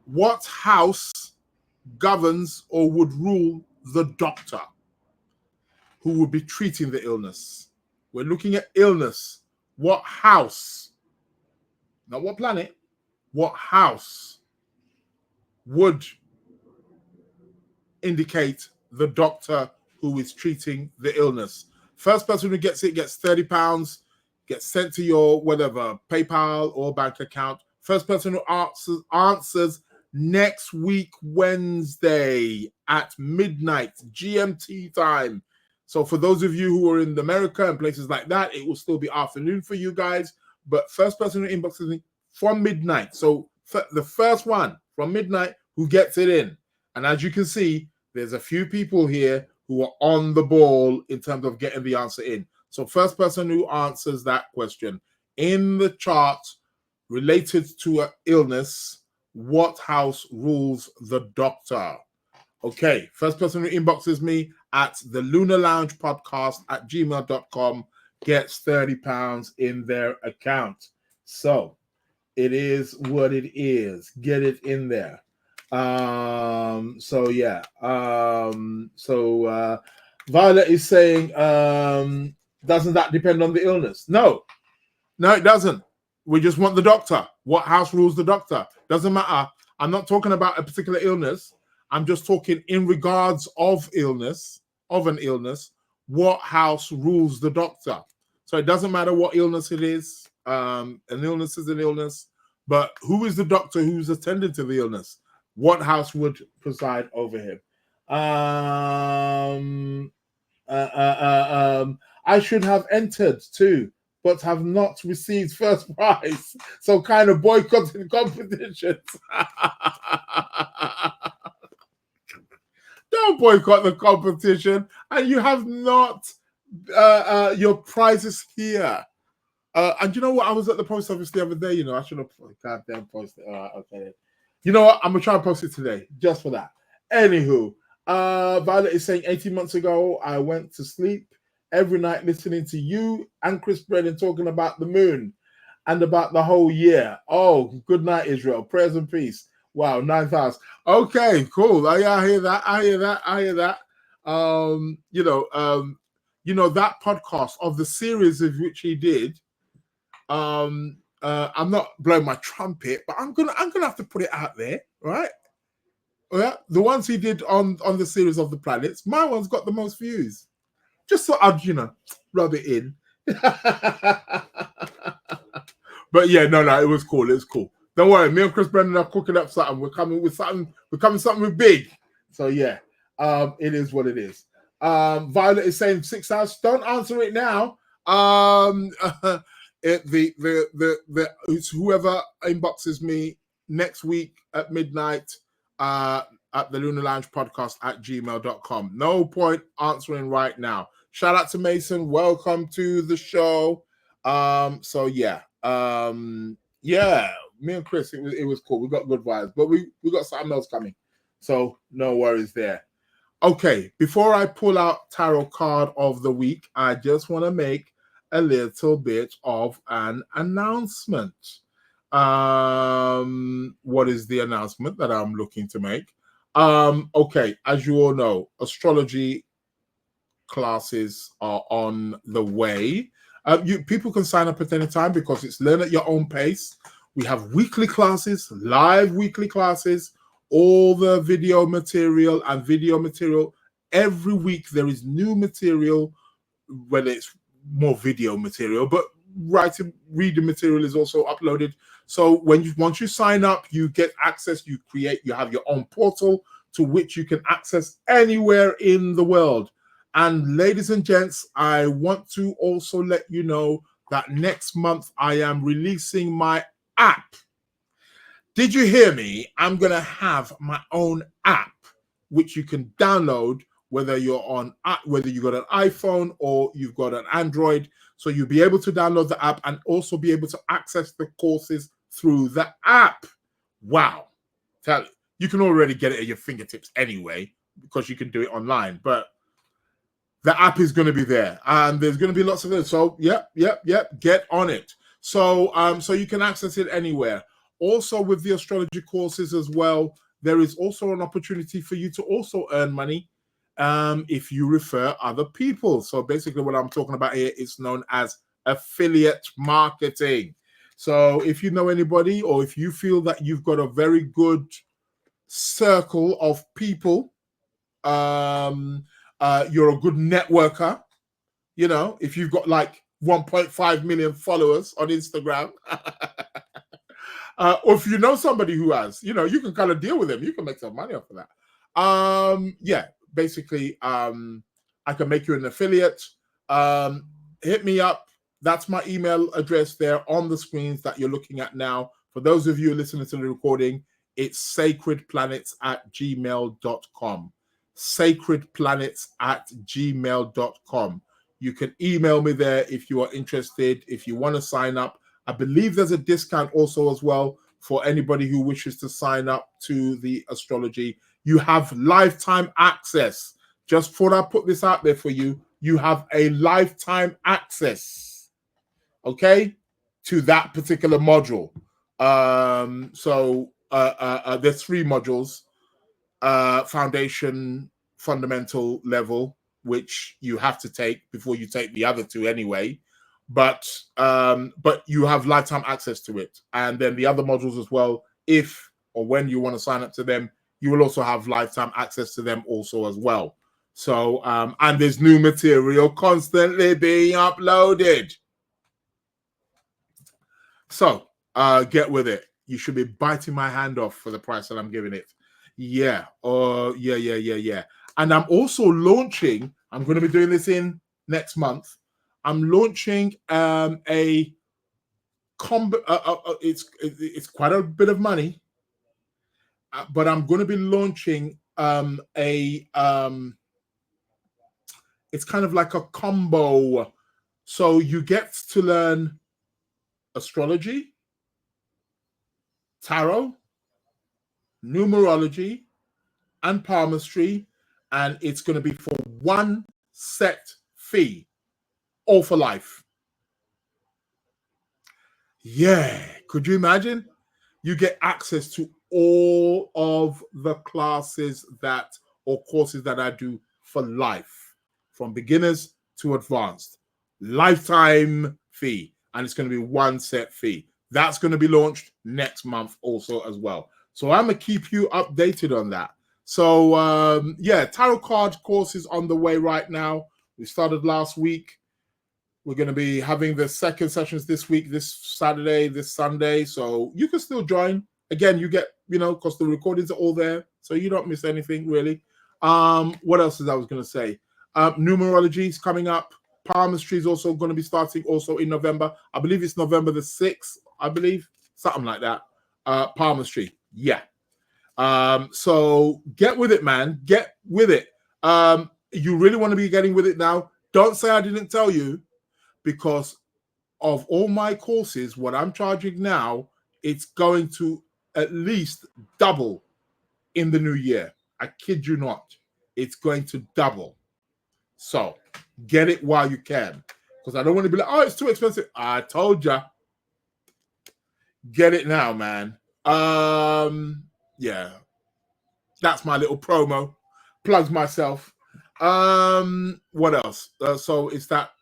What house governs or would rule the doctor who would be treating the illness? We're looking at illness. What house, not what planet, what house would indicate the doctor who is treating the illness? First person who gets it gets 30 pounds, gets sent to your whatever, PayPal or bank account. First person who answers next week, Wednesday at midnight GMT time. So for those of you who are in America and places like that, it will still be afternoon for you guys. But first person who inboxes me from midnight. So the first one from midnight who gets it in. And as you can see, there's a few people here who are on the ball in terms of getting the answer in. So first person who answers that question in the chart related to an illness, what house rules the doctor? Okay, first person who inboxes me at the Lunar Lounge Podcast at gmail.com gets 30 pounds in their account. So it is what it is. Get it in there. So yeah. Violet is saying, doesn't that depend on the illness? No, it doesn't. We just want the doctor. What house rules the doctor? Doesn't matter. I'm not talking about a particular illness. I'm just talking in regards of illness, of an illness. What house rules the doctor? So it doesn't matter what illness it is. An illness is an illness. But who is the doctor who's attending to the illness? What house would preside over him? I should have entered too, but have not received first prize. So kind of boycotting competitions. Don't boycott the competition, and you have not your prizes here. And you know what? I was at the post office the other day. You know, I should have goddamn posted. Okay. You know what? I'm gonna try and post it today, just for that. Anywho, Violet is saying 18 months ago, I went to sleep every night listening to you and Chris Brennan talking about the moon and about the whole year. Oh, good night, Israel. Prayers and peace. Wow, 9,000. Okay, cool. I hear that. I hear that. You know, that podcast of the series of which he did. I'm not blowing my trumpet, but I'm gonna have to put it out there, right? Yeah, the ones he did on the series of the planets, my one's got the most views. Just so I'd, rub it in. But yeah, no, it was cool. It was cool. Don't worry, me and Chris Brennan are cooking up something. We're coming with something. We're coming something big. So yeah, it is what it is. Violet is saying 6 hours. Don't answer it now. It's whoever inboxes me next week at midnight at the Lunar Lounge Podcast at gmail.com. No point answering right now. Shout out to Mason. Welcome to the show. So yeah. Yeah, me and Chris, it was cool. We got good vibes, but we got something else coming. So no worries there. Okay, before I pull out tarot card of the week, I just want to make a little bit of an announcement. What is the announcement that I'm looking to make? Okay, as you all know, astrology classes are on the way. People can sign up at any time because it's learn at your own pace. We have weekly classes, live weekly classes, all the video material every week. There is new material, whether it's more video material, but reading material is also uploaded. So once you sign up, you get access. You have your own portal to which you can access anywhere in the world. And ladies and gents, I want to also let you know that next month I am releasing my app. Did you hear me? I'm going to have my own app, which you can download whether you've got an iPhone or you've got an Android. So you'll be able to download the app and also be able to access the courses through the app. Wow. You can already get it at your fingertips anyway, because you can do it online. But the app is going to be there, and there's going to be lots of it. So, yep, get on it. So, so you can access it anywhere. Also, with the astrology courses as well, there is also an opportunity for you to also earn money if you refer other people. So, basically, what I'm talking about here is known as affiliate marketing. So, if you know anybody, or if you feel that you've got a very good circle of people, you're a good networker, if you've got like 1.5 million followers on Instagram, or if you know somebody who has, you can kind of deal with them. You can make some money off of that. Yeah, basically, I can make you an affiliate. Hit me up. That's my email address there on the screens that you're looking at now. For those of you listening to the recording, it's sacredplanets@gmail.com. sacredplanets@gmail.com. You can email me there if you are interested, if you want to sign up. I believe there's a discount also as well for anybody who wishes to sign up to the astrology. You have lifetime access. Just thought I put this out there for you. You have a lifetime access, okay, to that particular module. There's 3 modules. Foundation, fundamental level, which you have to take before you take the other 2 anyway, but you have lifetime access to it. And then the other modules as well, if or when you want to sign up to them, you will also have lifetime access to them also as well. So and there's new material constantly being uploaded, so get with it. You should be biting my hand off for the price that I'm giving it. Yeah. Yeah. And I'm also launching, I'm going to be doing this in next month. I'm launching a combo. It's quite a bit of money, but I'm going to be launching it's kind of like a combo. So you get to learn astrology, tarot, numerology, and palmistry, and it's going to be for one set fee, all for life. Yeah, could you imagine? You get access to all of the classes or courses that I do for life, from beginners to advanced. Lifetime fee, and it's going to be one set fee. That's going to be launched next month also as well. So I'm going to keep you updated on that. So yeah, tarot card course is on the way right now. We started last week. We're going to be having the second sessions this week, this Saturday, this Sunday. So you can still join. Again, you get, because the recordings are all there. So you don't miss anything, really. What else is I was going to say? Numerology is coming up. Palmistry is also going to be starting also in November. I believe it's November the 6th, I believe. Something like that. Palmistry. Yeah. So get with it, man. Get with it. You really want to be getting with it now. Don't say I didn't tell you. Because of all my courses, what I'm charging now, it's going to at least double in the new year. I kid you not. It's going to double. So get it while you can. Because I don't want to be like, oh, it's too expensive. I told ya. Get it now, man. Yeah. That's my little promo. Plugs myself. What else? So it's that...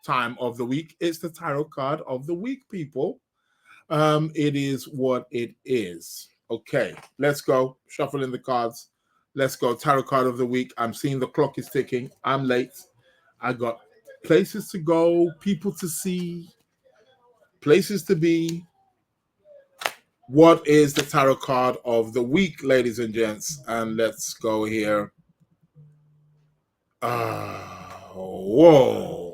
time of the week. It's the tarot card of the week, people. It is what it is. Okay, let's go. Shuffling the cards. Let's go. Tarot card of the week. I'm seeing the clock is ticking. I'm late. I got places to go, people to see, places to be. What is the tarot card of the week, ladies and gents? And let's go here. Whoa.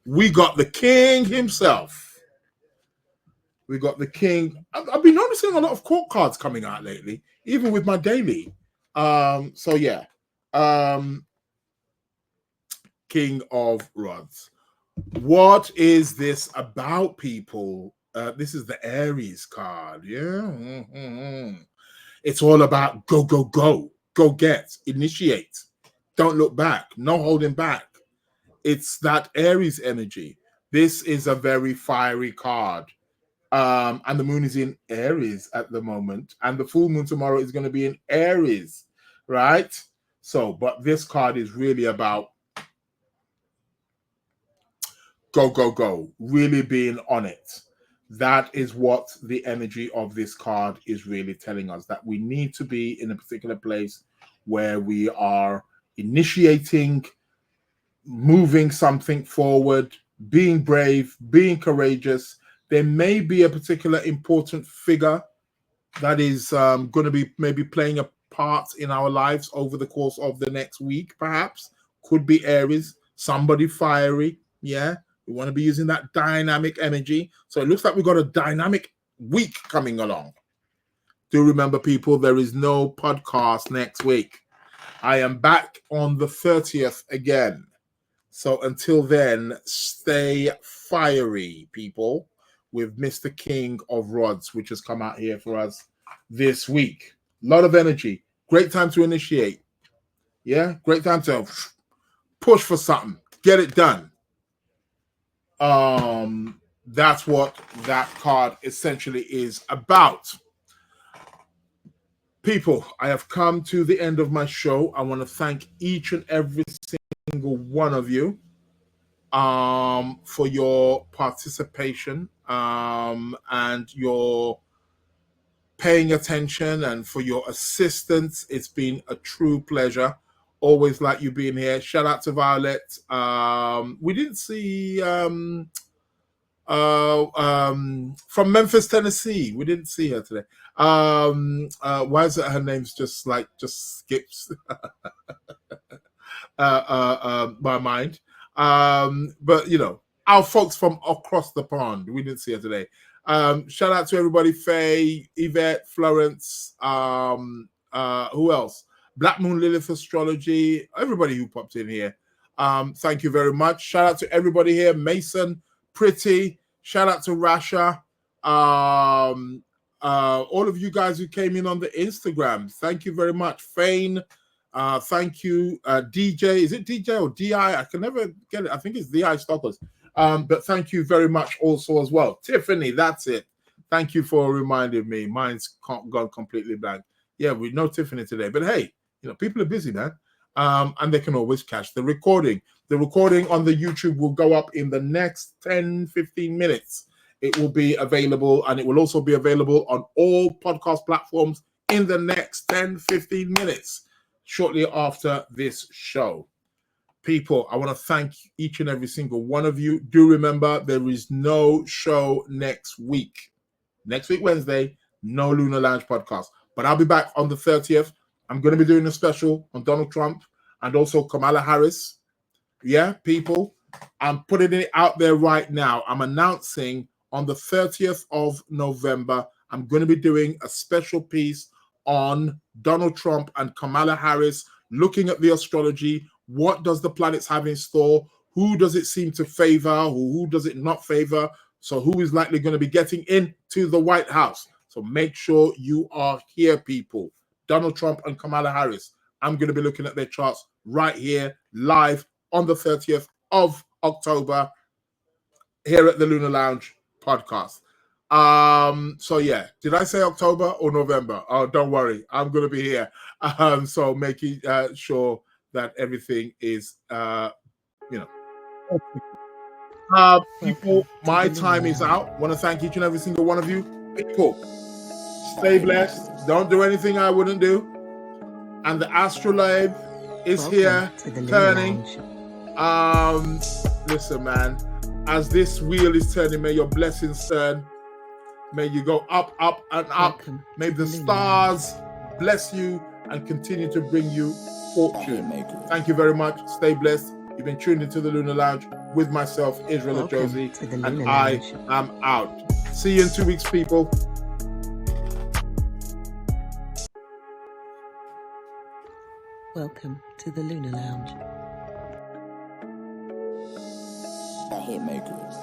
We got the king himself. We got the king. I've been noticing a lot of court cards coming out lately, even with my daily. So yeah. King of Rods. What is this about, people? This is the Aries card. Yeah. It's all about go, go, go. Go get. Initiate. Don't look back. No holding back. It's that Aries energy. This is a very fiery card. And the moon is in Aries at the moment. And the full moon tomorrow is going to be in Aries, right? So, but this card is really about go, go, go. Really being on it. That is what the energy of this card is really telling us. That we need to be in a particular place where we are initiating, moving something forward, being brave, being courageous. There may be a particular important figure that is going to be maybe playing a part in our lives over the course of the next week, perhaps. Could be Aries, somebody fiery. Yeah, we want to be using that dynamic energy. So it looks like we've got a dynamic week coming along. Do remember, people, there is no podcast next week. I am back on the 30th again. So until then, stay fiery, people, with Mr. King of Rods, which has come out here for us this week. A lot of energy. Great time to initiate. Yeah, great time to push for something. Get it done. That's what that card essentially is about. People, I have come to the end of my show. I want to thank each and every single one of you for your participation and your paying attention and for your assistance. It's been a true pleasure. Always like you being here. Shout out to Violet. We didn't see from Memphis, Tennessee. We didn't see her today. Why is it her name's just skips my mind? But you know, our folks from across the pond, we didn't see her today. Shout out to everybody: Faye, Yvette, Florence. Who else? Black Moon Lilith Astrology. Everybody who popped in here. Thank you very much. Shout out to everybody here: Mason, Pretty. Shout out to Rasha. All of you guys who came in on the Instagram, thank you very much. Fane, thank you. DJ, is it DJ or DI? I can never get it. I think it's DI Stockers. But thank you very much also as well. Tiffany, that's it. Thank you for reminding me. Mine's gone completely blank. Yeah, we know Tiffany today. But hey, you know, people are busy, man. And they can always catch the recording. The recording on the YouTube will go up in the next 10, 15 minutes. It will be available, and it will also be available on all podcast platforms in the next 10, 15 minutes, shortly after this show. People, I want to thank each and every single one of you. Do remember, there is no show next week. Next week, Wednesday, no Lunar Lounge podcast. But I'll be back on the 30th. I'm going to be doing a special on Donald Trump and also Kamala Harris. Yeah, people, I'm putting it out there right now. I'm announcing on the 30th of November, I'm going to be doing a special piece on Donald Trump and Kamala Harris, looking at the astrology. What does the planets have in store? Who does it seem to favor? Who does it not favor? So who is likely going to be getting into the White House? So make sure you are here, people. Donald Trump and Kamala Harris. I'm going to be looking at their charts right here, live on the 30th of October here at the Lunar Lounge podcast. So yeah, did I say October or November? Oh, don't worry, I'm going to be here. So making sure that everything is, people, my time is out. Want to thank each and every single one of you. People, stay blessed. Don't do anything I wouldn't do. And the astrolabe is here, turning. Listen, man, as this wheel is turning, may your blessings turn. May you go up, up, and up. May the stars bless you and continue to bring you fortune. Thank you very much. Stay blessed. You've been tuned into the Lunar Lounge with myself, Israel Josie, and I am out. See you in 2 weeks, people. Welcome to the Lunar Lounge. The Hitmakers.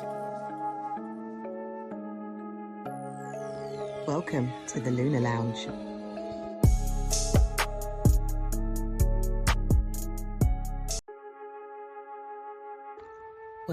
Welcome to the Lunar Lounge.